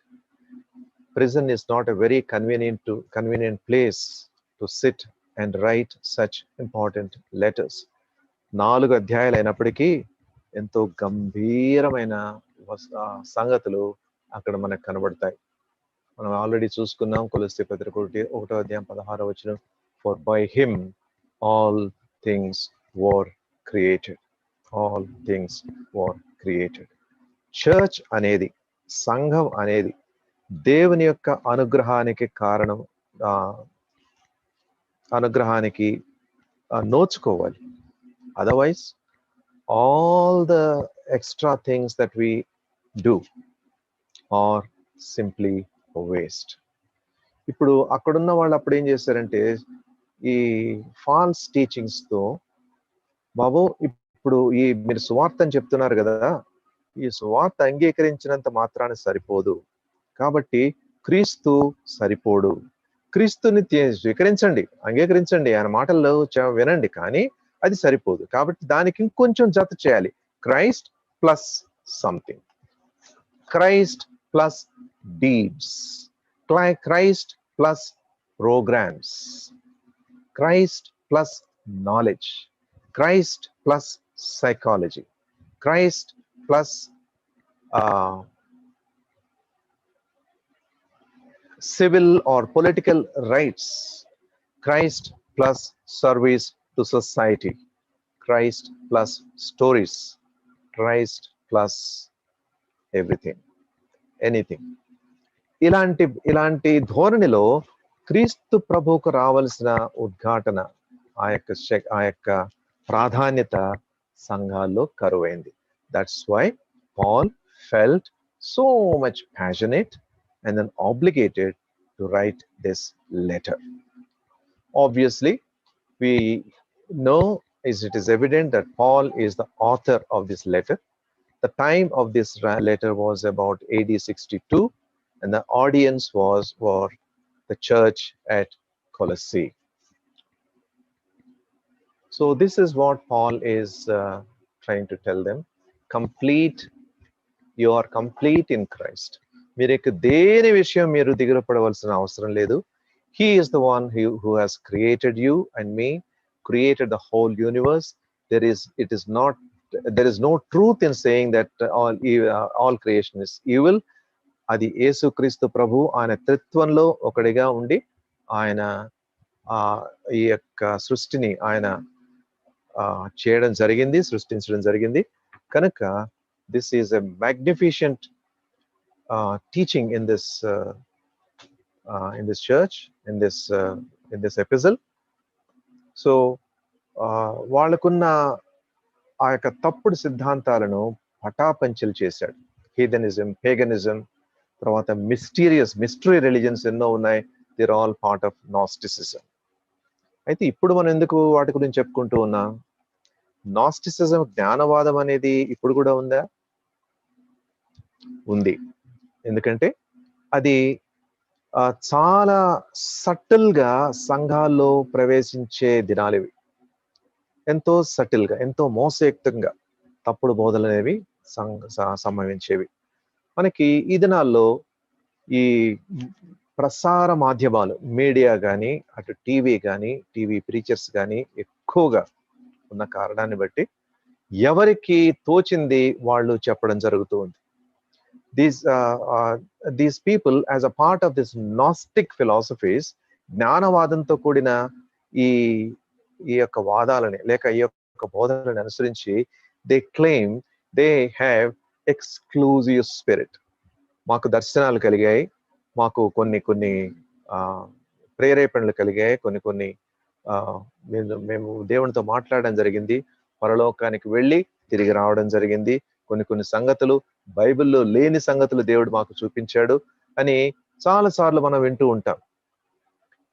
[SPEAKER 1] prison is not a very convenient place to sit and write such important letters. 4 అధ్యాయాలు అయినప్పటికీ ఎంతో గంభీరమైన సంగతులు అక్కడ మనకు కనబడతాయి. మనం ఆల్రెడీ చూసుకున్నాం కొలొస్సీ పత్రిక 1వ అధ్యాయం 16వ వచనం, for by him all things were created. All things were created. Church అనేది, సంఘం అనేది దేవుని యొక్క అనుగ్రహానికి కారణం, అనుగ్రహానికి నోచుకోవాలి. Otherwise all the extra things that we do are simply a waste. ఇప్పుడు అక్కడున్న వాళ్ళు అప్పుడు ఏం చేశారంటే ఈ ఫాల్స్ టీచింగ్స్ తో, బాబు ఇప్పుడు ఈ మీరు సువార్త అని చెప్తున్నారు కదా, ఈ సువార్త అంగీకరించినంత మాత్రాన సరిపోదు, కాబట్టి క్రీస్తు సరిపోడు, క్రీస్తుని స్వీకరించండి, అంగీకరించండి, ఆయన మాటల్లో వినండి, కానీ అది సరిపోదు, కాబట్టి దానికి ఇంకొంచెం జత చేయాలి. Christ plus something, Christ plus deeds, Christ plus programmes, Christ plus knowledge, Christ plus psychology, Christ plus civil or political rights, Christ plus service to society, Christ plus stories, Christ plus everything, anything. ఇలాంటి ధోరణిలో క్రీస్తు ప్రభువుకు రావాల్సిన ఉద్ఘాటన, ఆ యొక్క ప్రాధాన్యత సంఘాల్లో కరువైంది. That's why Paul felt so much passionate and then obligated to write this letter. Obviously, we know it is evident that Paul is the author of this letter. The time of this letter was about AD 62, and the audience was for the church at Colossae. So this is what Paul is trying to tell them. You are complete in Christ. మీరేక దేని విషయం మీరు దిగులు పడవలసిన అవసరం లేదు. He is the one who has created you and me, created the whole universe. There is no truth in saying that all creation is evil. అది యేసుక్రీస్తు ప్రభు ఆయన త్రిత్వంలో ఒకడిగా ఉండి ఆయన ఈ యొక్క సృష్టిని ఆయన సృష్టించడం జరిగింది. కనుక this is a magnificent teaching in this church, in this epistle. So వాళ్ళకున్న ఆ యొక్క తప్పుడు సిద్ధాంతాలను పటాపంచలు చేశాడు. హీదనిజం, పేగనిజం, తర్వాత మిస్టరీ రిలీజన్స్ ఎన్నో ఉన్నాయి. దిర్ ఆల్ పార్ట్ ఆఫ్ నాస్టిసిజం. అయితే ఇప్పుడు మనం ఎందుకు వాటి గురించి చెప్పుకుంటూ ఉన్నాం? నాస్టిసిజం, జ్ఞానవాదం అనేది ఇప్పుడు కూడా ఉందా? ఉంది. ఎందుకంటే అది చాలా సటిల్ గా సంఘాల్లో ప్రవేశించే దినాలు ఇవి. ఎంతో సటిల్ గా, ఎంతో మోసయుక్తంగా తప్పుడు బోధలు అనేవి సంభవించేవి. మనకి ఈ దినాల్లో ఈ ప్రసార మాధ్యమాలు, మీడియా కానీ, అటు టీవీ కానీ, టీవీ ప్రీచర్స్ కానీ ఎక్కువగా ఉన్న కారణాన్ని బట్టి ఎవరికి తోచింది వాళ్ళు చెప్పడం జరుగుతూ ఉంది. These people, as a part of this Gnostic philosophies, జ్ఞానవాదంతో కూడిన ఈ యొక్క వాదాలని లేక ఈ యొక్క బోధనలను అనుసరించి they claim they have exclusive spirit. మాకు దర్శనాలు కలిగాయి, మాకు కొన్ని ప్రేరేపణలు కలిగాయి, కొన్ని మేము దేవునితో మాట్లాడడం జరిగింది, పరలోకానికి వెళ్ళి తిరిగి రావడం జరిగింది, కొన్ని సంగతులు బైబిల్లో లేని సంగతులు దేవుడు మాకు చూపించాడు అని చాలా సార్లు మనం వింటూ ఉంటాం.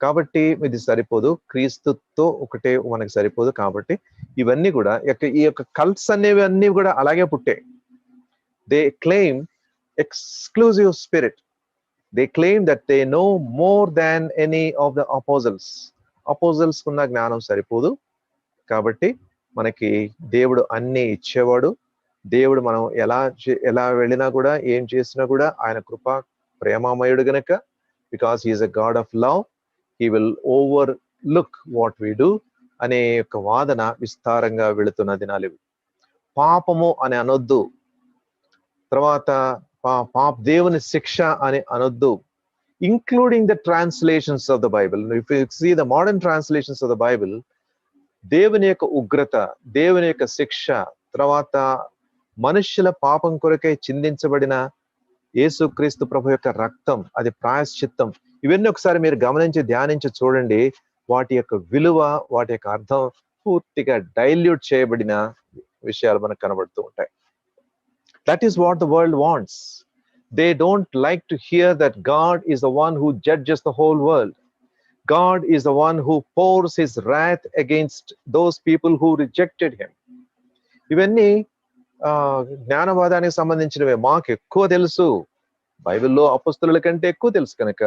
[SPEAKER 1] కాబట్టి ఇది సరిపోదు, క్రీస్తుతో ఒకటే మనకి సరిపోదు. కాబట్టి ఇవన్నీ కూడా ఈ యొక్క కల్ట్స్ అనేవి అన్నీ కూడా అలాగే పుట్టాయి. They claim exclusive spirit. They claim that they know more than any of the apostles ఉన్న జ్ఞానం సరిపోదు. కాబట్టి మనకి దేవుడు అన్ని ఇచ్చేవాడు. దేవుడు మనం ఎలా వెళ్ళినా కూడా, ఏం చేసినా కూడా ఆయన కృప ప్రేమామయుడు గనక because he is a God of love, he will overlook what we do అనే యొక్క వాదన విస్తారంగా వెళుతున్న దినాలు ఇవి. పాపము అని అనొద్దు, తర్వాత దేవుని శిక్ష అని అనొద్దు, including the translations of the Bible. If you see the modern translations of the Bible, దేవుని యొక్క ఉగ్రత, దేవుని యొక్క శిక్ష, తర్వాత మనుష్యుల పాపం కొరకై చిందించబడిన యేసుక్రీస్తు ప్రభు యొక్క రక్తం, అది ప్రాయశ్చిత్తం, ఇవన్నీ ఒకసారి మీరు గమనించి ధ్యానించి చూడండి. వాటి యొక్క విలువ, వాటి యొక్క అర్థం పూర్తిగా డైల్యూట్ చేయబడిన విషయాలు మనకు కనబడుతూ ఉంటాయి. That is what the world wants. They don't like to hear that God is the one who judges the whole world. God is the one who pours his wrath against those people who rejected him. ఇవన్నీ జ్ఞానవాదానికి సంబంధించినవే. మాకు ఎక్కువ తెలుసు, బైబిల్లో అపొస్తలుల కంటే ఎక్కువ తెలుసు కనుక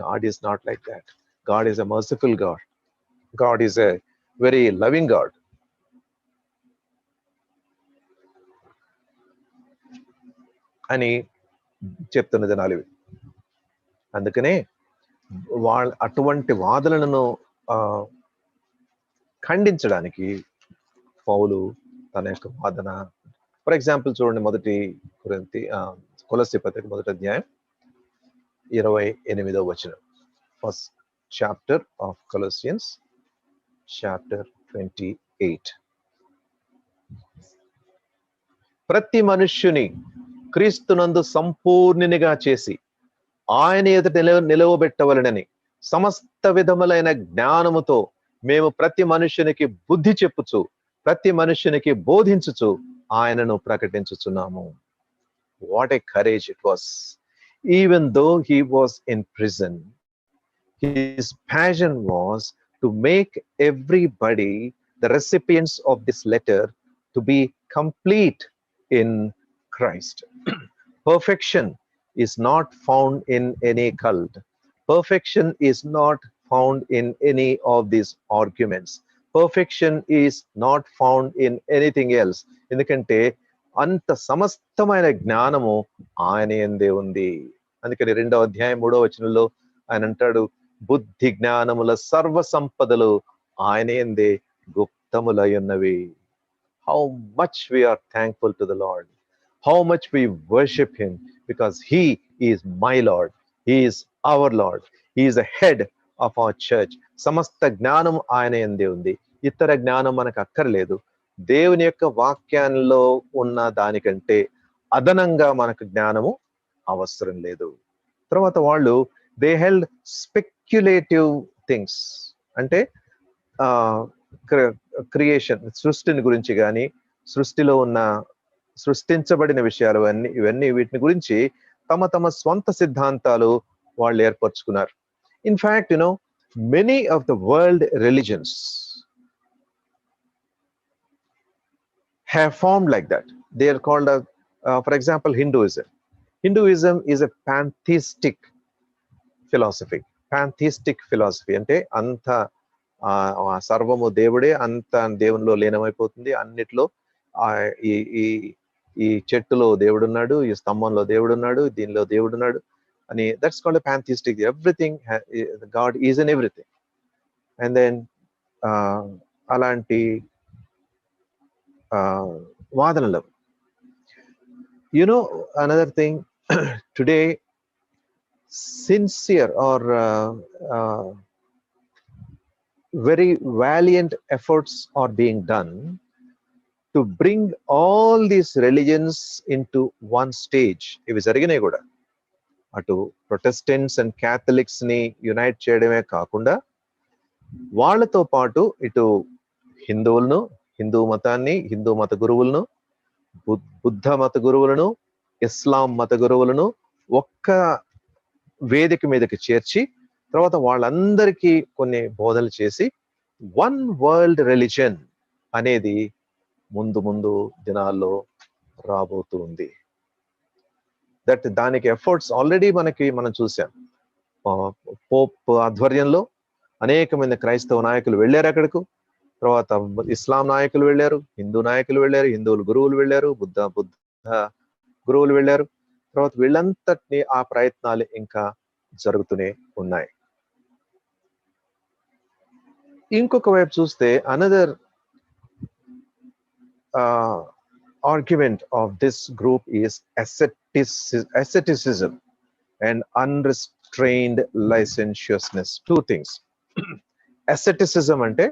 [SPEAKER 1] God is not like that. God is a merciful God. God is a very loving God. అని చెప్తున్న జనాలు ఇవి. అందుకనే అటువంటి వాదనలను ఖండించడానికి పౌలు తన యొక్క వాదన, ఫర్ ఎగ్జాంపుల్ చూడండి, మొదటి కొలస్సీ పత్రిక 1వ అధ్యాయం 28వ వచనం. First chapter of Colossians, chapter 28. ప్రతి మనుష్యుని క్రీస్తునందు సంపూర్ణునిగా చేసి ఆయన ఎదుట నిలవబెట్టవలనని సమస్త విధములైన జ్ఞానముతో మేము ప్రతి మనుష్యునికి బుద్ధి చెప్పుచు, ప్రతి మనుష్యునికి బోధించుచు ఆయనను ప్రకటించుచున్నాము. What a courage it was. Even though he was in prison, his passion was to make everybody, the recipients of this letter, to be complete in Christ. Perfection is not found in any cult. Perfection is not found in any of these arguments. Perfection is not found in anything else. ఎందుకంటే అంత సమస్తమైన జ్ఞానము ఆయన యందే ఉంది. అందుకని 2వ అధ్యాయం 3వ వచనంలో ఆయన అంటాడు, బుద్ధి జ్ఞానముల సర్వ సంపదలు ఆయన యందే గుప్తములై ఉన్నవి. How much we are thankful to the Lord. How much we worship him, because he is my Lord. He is our Lord. He is the head of our church. సమస్త జ్ఞానం ఆయన యందే ఉంది. ఇతర జ్ఞానం మనకు అక్కర్లేదు. దేవుని యొక్క వాక్యాల్లో ఉన్న దానికంటే అదనంగా మనకు జ్ఞానము అవసరం లేదు. తర్వాత వాళ్ళు దే హెల్డ్ స్పెక్యులేటివ్ థింగ్స్, అంటే క్రియేషన్, సృష్టిని గురించి కానీ, సృష్టిలో ఉన్న సృష్టించబడిన విషయాలు ఇవన్నీ వీటిని గురించి తమ స్వంత సిద్ధాంతాలు వాళ్ళు ఏర్పరచుకున్నారు. In fact many of the world religions have formed like that. They are called, for example, Hinduism. Hinduism is a pantheistic philosophy. Pantheistic philosophy అంటే అంత సర్వము దేవుడే, అంత దేవునిలో లీనమైపోతుంది. అన్నిట్లో ఈ చెట్టులో దేవుడున్నాడు, ఈ స్తంభంలో దేవుడున్నాడు, దీనిలో దేవుడున్నాడు అని. That's called a pantheistic. Everything, God is in everything. And then అలాంటి వాదనలు. Another thing, today sincere or very valiant efforts are being done to bring all these religions into one stage. ఇవి జరిగినాయి కూడా. అటు ప్రొటెస్టెంట్స్ అండ్ క్యాథలిక్స్ ని unite చేయడమే కాకుండా వాళ్ళతో పాటు ఇటు హిందువులను, హిందూ మతాన్ని, హిందూ మత గురువులను, బుద్ధ మత గురువులను, ఇస్లాం మత గురువులను ఒక్క వేదిక మీదకి చేర్చి తర్వాత వాళ్ళందరికీ కొన్ని బోధనలు చేసి వన్ వరల్డ్ రిలీజన్ అనేది ముందు దినాల్లో రాబోతూ ఉంది. దానికి ఎఫర్ట్స్ ఆల్రెడీ మనం చూసాం. పోప్ ఆధ్వర్యంలో అనేకమంది క్రైస్తవ నాయకులు వెళ్ళారు అక్కడకు. తర్వాత ఇస్లాం నాయకులు వెళ్ళారు, హిందూ నాయకులు వెళ్ళారు, హిందువులు గురువులు వెళ్ళారు, బుద్ధ గురువులు వెళ్ళారు. తర్వాత వీళ్ళంతటినీ ఆ ప్రయత్నాలు ఇంకా జరుగుతూనే ఉన్నాయి. ఇంకొక వైపు చూస్తే another argument of this group is asceticism and unrestrained licentiousness. Two things. Asceticism అంటే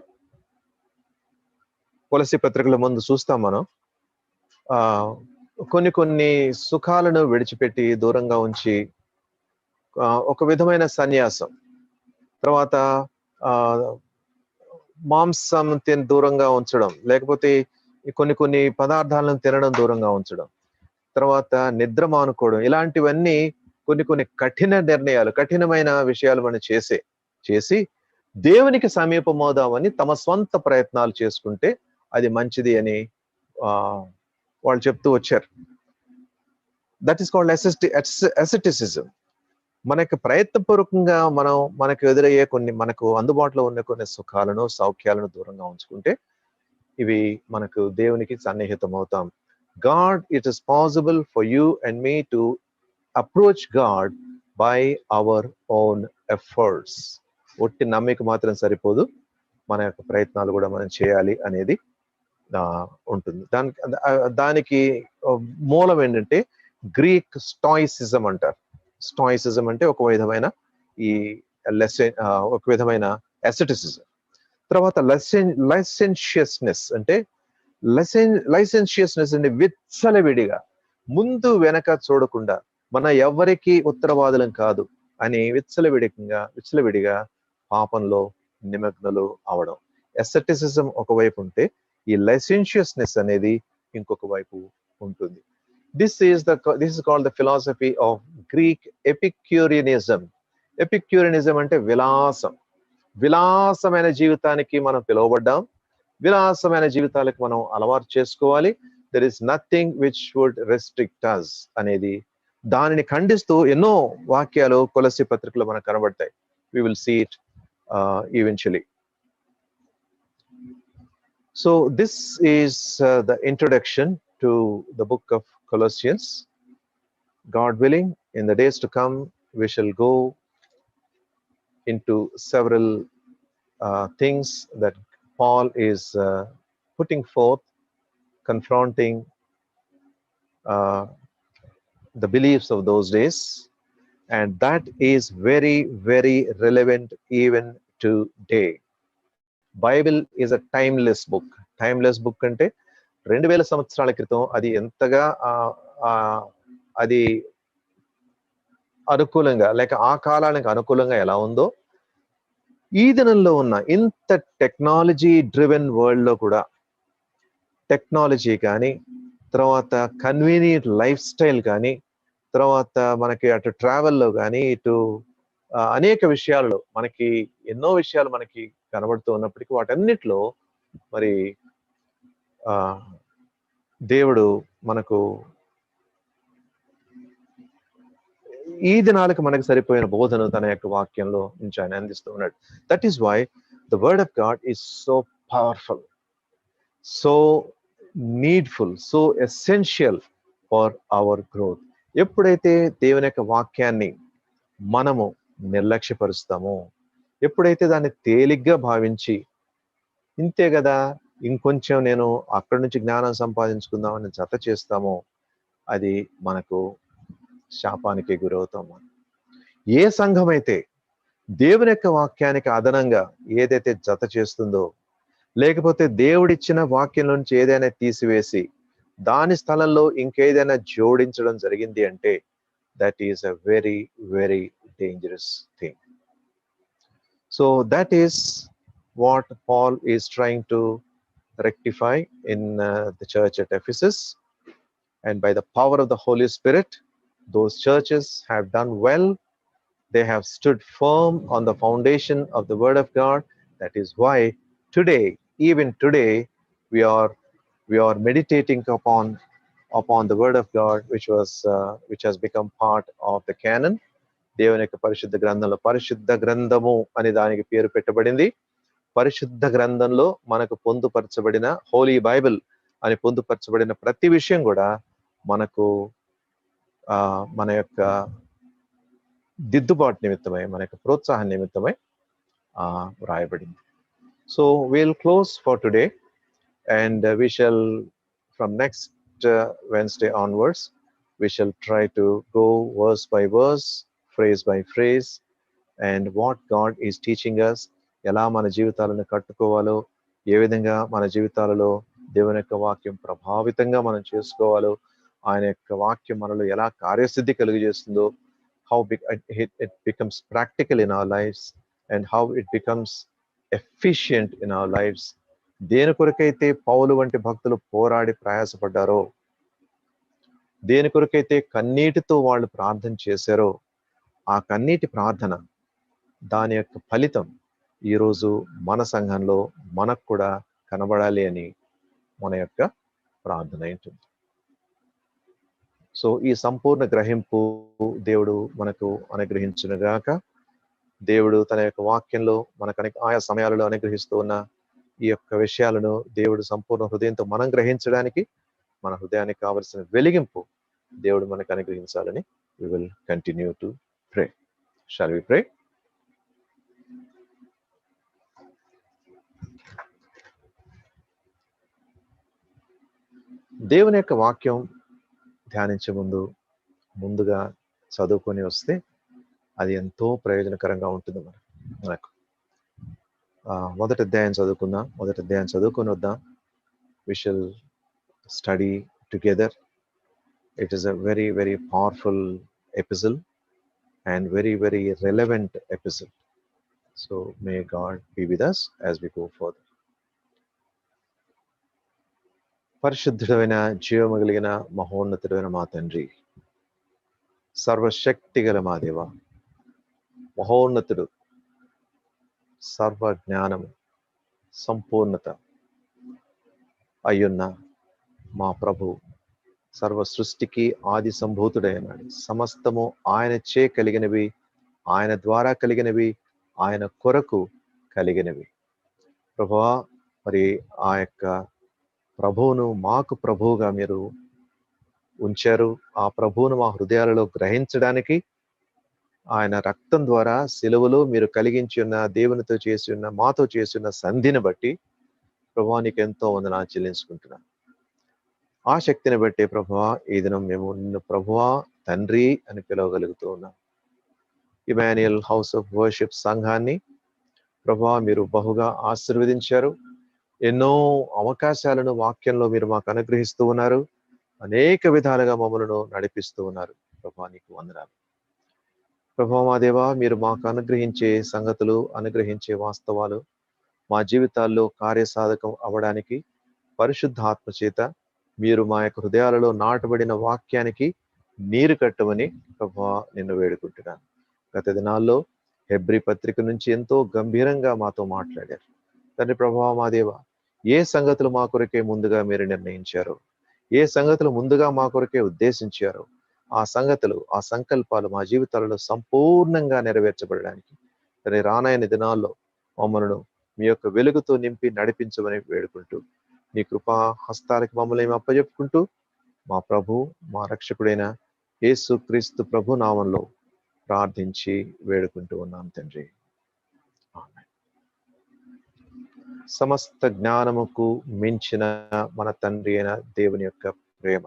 [SPEAKER 1] కొలసి పత్రికల ముందు చూస్తాం మనం, కొన్ని సుఖాలను విడిచిపెట్టి దూరంగా ఉంచి ఒక విధమైన సన్యాసం, తర్వాత మాంసం దూరంగా ఉంచడం, లేకపోతే కొన్ని పదార్థాలను తినడం దూరంగా ఉంచడం, తర్వాత నిద్ర మానుకోవడం, ఇలాంటివన్నీ కొన్ని కఠిన నిర్ణయాలు, కఠినమైన విషయాలు మనం చేసి దేవునికి సమీపమవుదామని తమ స్వంత ప్రయత్నాలు చేసుకుంటే అది మంచిది అని వాళ్ళు చెప్తూ వచ్చారు. That is called asceticism. మనకి ప్రయత్నపూర్వకంగా మనకు ఎదురయ్యే మనకు అందుబాటులో ఉన్న కొన్ని సుఖాలను, సౌఖ్యాలను దూరంగా ఉంచుకుంటే ఇవి మనకు దేవునికి సన్నిహితం అవుతాం. God, it is possible for you and me to approach God by our own efforts. ఒట్టి నమ్మిక మాత్రం సరిపోదు, మన యొక్క ప్రయత్నాలు కూడా మనం చేయాలి అనేది ఉంటుంది. దానికి మూలం ఏంటంటే గ్రీక్ స్టాయిసిజం అంటారు. స్టాయిసిజం అంటే ఒక విధమైన ఒక విధమైన అసెటిసిజం. తర్వాత లైసెన్షియస్నెస్ అంటే లైసెన్షియస్నెస్ అంటే విచ్చలవిడిగా, ముందు వెనక చూడకుండా, మన ఎవరికి ఉత్తరవాదులం కాదు అని విచ్చలవిడిగా పాపంలో నిమగ్నలు అవడం. అసెటిసిజం ఒకవైపు ఉంటే ఈ లైసెన్షియస్నెస్ అనేది ఇంకొక వైపు ఉంటుంది. This is called the philosophy of Greek Epicureanism. Epicureanism అంటే విలాసమైన జీవితానికి మనం పిలువబడ్డాం, విలాసమైన జీవితాలకు మనం అలవాటు చేసుకోవాలి. There is nothing which would restrict us అనేది, దానిని ఖండిస్తూ ఎన్నో వాక్యాలు కొలస్సీ పత్రికలో మనకు కనబడతాయి. We will see it eventually. So this is the introduction to the book of Colossians. God willing, in the days to come, we shall go into several things that Paul is putting forth, confronting the beliefs of those days, and that is very, very relevant even today. Bible is a timeless book. Timeless book అంటే 2000 సంవత్సరాల క్రితం అది ఎంతగా అది అనుకూలంగా, లేక ఆ కాలానికి అనుకూలంగా ఎలా ఉందో, ఈ దినంలో ఉన్న ఇంత టెక్నాలజీ డ్రివెన్ వరల్డ్ లో కూడా టెక్నాలజీ కానీ, తర్వాత కన్వీనియంట్ లైఫ్ స్టైల్ కానీ, తర్వాత మనకి అటు ట్రావెల్లో కానీ, ఇటు అనేక విషయాలలో మనకి ఎన్నో విషయాలు మనకి కనబడుతూ ఉన్నప్పటికీ వాటన్నిటిలో మరి దేవుడు మనకు ఈ దినాలకు మనకు సరిపోయిన బోధను తన యొక్క వాక్యంలో నుంచి ఆయన అందిస్తూ ఉన్నాడు. That is why the word of God is so powerful, so needful, so essential for our growth. ఎప్పుడైతే దేవుని యొక్క వాక్యాన్ని మనము నిర్లక్ష్యపరుస్తామో, ఎప్పుడైతే దాన్ని తేలిగ్గా భావించి ఇంతే కదా, ఇంకొంచెం నేను అక్కడి నుంచి జ్ఞానం సంపాదించుకుందామని జత చేస్తామో, అది మనకు శాపానికి గురవుతాము. ఏ సంఘం అయితే దేవుని యొక్క వాక్యానికి అదనంగా ఏదైతే జత చేస్తుందో, లేకపోతే దేవుడిచ్చిన వాక్యం నుంచి ఏదైనా తీసివేసి దాని స్థలంలో ఇంకేదైనా జోడించడం జరిగింది అంటే that is a very, very dangerous thing. So that is what Paul is trying to rectify in the church at Ephesus, and by the power of the Holy Spirit, those churches have done well. They have stood firm on the foundation of the Word of God. That is why today, even today, we are meditating upon the Word of God, which has become part of the canon. దేవుని యొక్క పరిశుద్ధ గ్రంథంలో, పరిశుద్ధ గ్రంథము అనే దానికి పేరు పెట్టబడింది. పరిశుద్ధ గ్రంథంలో మనకు పొందుపరచబడిన, హోలీ బైబిల్ అని పొందుపరచబడిన ప్రతి విషయం కూడా మనకు మన యొక్క దిద్దుబాటు నిమిత్తమై, మన యొక్క ప్రోత్సాహం నిమిత్తమై వ్రాయబడింది. So we'll close for today, and we shall, from next Wednesday onwards, we shall try to go verse by verse, phrase by phrase, and what God is teaching us, ఎలా మన జీవితాలను కట్టుకోవాలో, ఏ విధంగా మన జీవితాలలో దేవుని యొక్క వాక్యం ప్రభావితంగా మనం చేసుకోవాలో, ఆయన యొక్క వాక్యం మనలో ఎలా కార్యసిద్ధి కలుగజేస్తుందో, how it becomes practical in our lives, and how it becomes efficient in our lives. దేని కొరకైతే పౌలు వంటి భక్తులు పోరాడి ప్రయాసపడ్డారో, దేని కొరకైతే కన్నీటితో వాళ్ళు ప్రార్థన చేశారో, ఆ కన్నీటి ప్రార్థన, దాని యొక్క ఫలితం ఈరోజు మన సంఘంలో మనకు కూడా కనబడాలి అని మన యొక్క ప్రార్థన ఉంటుంది. సో ఈ సంపూర్ణ గ్రహింపు దేవుడు మనకు అనుగ్రహించునుగాక. దేవుడు తన యొక్క వాక్యంలో మనకు ఆయా సమయాలలో అనుగ్రహిస్తూ ఉన్న ఈ యొక్క విషయాలను దేవుడు సంపూర్ణ హృదయంతో మనం గ్రహించడానికి, మన హృదయానికి కావలసిన వెలిగింపు దేవుడు మనకు అనుగ్రహించాలని we will continue to pray. Shall we pray? దేవుని యొక్క వాక్యం ధ్యానించే ముందుగా చదువుకొని వస్తే అది ఎంతో ప్రయోజనకరంగా ఉంటుంది మనకు. మొదటి అధ్యాయం చదువుకొని వద్దాం. We shall study together. It is a very, very powerful epistle and very, very relevant epistle. So may God be with us as we go further. పరిశుద్ధుడైన జీవము కలిగిన మహోన్నతుడైన మా తండ్రి, సర్వశక్తి గల మా దేవ, మహోన్నతుడు, సర్వజ్ఞానము, సంపూర్ణత అయ్యున్న మా ప్రభు, సర్వ సృష్టికి ఆది సంభూతుడైనాడు. సమస్తము ఆయన చే కలిగినవి, ఆయన ద్వారా కలిగినవి, ఆయన కొరకు కలిగినవి. ప్రభువా, మరి ఆ యొక్క ప్రభువును మాకు ప్రభువుగా మీరు ఉంచారు. ఆ ప్రభువును మా హృదయాలలో గ్రహించడానికి ఆయన రక్తం ద్వారా సిలువలో మీరు కలిగించి ఉన్న, దేవునితో చేసి ఉన్న, మాతో చేసి ఉన్న సంధిని బట్టి ప్రభువా నీకు ఎంతో వందనాలు చెల్లించుకుంటున్నాను. ఆ శక్తిని బట్టి ప్రభువా ఈ దినం మేము నిన్ను ప్రభువా తండ్రి అని పిలవగలుగుతూ ఉన్నాం. ఇమాన్యుయల్ హౌస్ ఆఫ్ వర్షిప్ సంఘాన్ని ప్రభువా మీరు బహుగా ఆశీర్వదించారు. ఎన్నో అవకాశాలను వాక్యంలో మీరు మాకు అనుగ్రహిస్తూ ఉన్నారు. అనేక విధాలుగా మమ్మలను నడిపిస్తూ ఉన్నారు. ప్రభువా నీకు వందనాలు. ప్రభువా మా దేవా, మీరు మాకు అనుగ్రహించే సంగతులు, అనుగ్రహించే వాస్తవాలు మా జీవితాల్లో కార్యసాధకం అవ్వడానికి పరిశుద్ధాత్మ చేత మీరు మా యొక్క హృదయాలలో నాటబడిన వాక్యానికి నీరు కట్టమని ప్రభువా నిన్ను వేడుకుంటున్నాను. గత దినాల్లో హెబ్రీ పత్రిక నుంచి ఎంతో గంభీరంగా మాతో మాట్లాడారు తండ్రి. ప్రభువా మా దేవా, ఏ సంగతులు మా కొరకే ముందుగా మీరు నిర్ణయించారో, ఏ సంగతులు ముందుగా మా కొరకే ఉద్దేశించారో, ఆ సంగతులు, ఆ సంకల్పాలు మా జీవితాలలో సంపూర్ణంగా నెరవేర్చబడడానికి తండ్రి రానైన దినాల్లో మమ్మలను మీ యొక్క వెలుగుతో నింపి నడిపించమని వేడుకుంటూ, మీ కృపా హస్తాలకి మమ్మల్ని అప్పచెప్పుకుంటూ, మా ప్రభు, మా రక్షకుడైన యేసు క్రీస్తు ప్రభు నామంలో ప్రార్థించి వేడుకుంటూ ఉన్నాం తండ్రి. ఆమేన్. సమస్త జ్ఞానముకు మించిన మన తండ్రి అయిన దేవుని యొక్క ప్రేమ,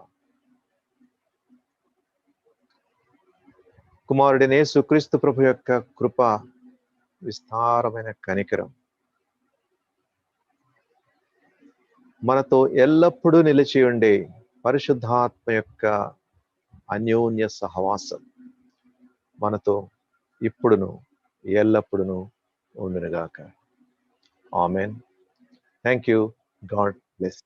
[SPEAKER 1] కుమారుడైన యేసు క్రీస్తు ప్రభు యొక్క కృప, విస్తారమైన కనికరం మనతో ఎల్లప్పుడూ నిలిచి ఉండే పరిశుద్ధాత్మ యొక్క అన్యోన్య సహవాసం మనతో ఇప్పుడును ఎల్లప్పుడును ఉండునుగాక. Amen. Thank you. God bless.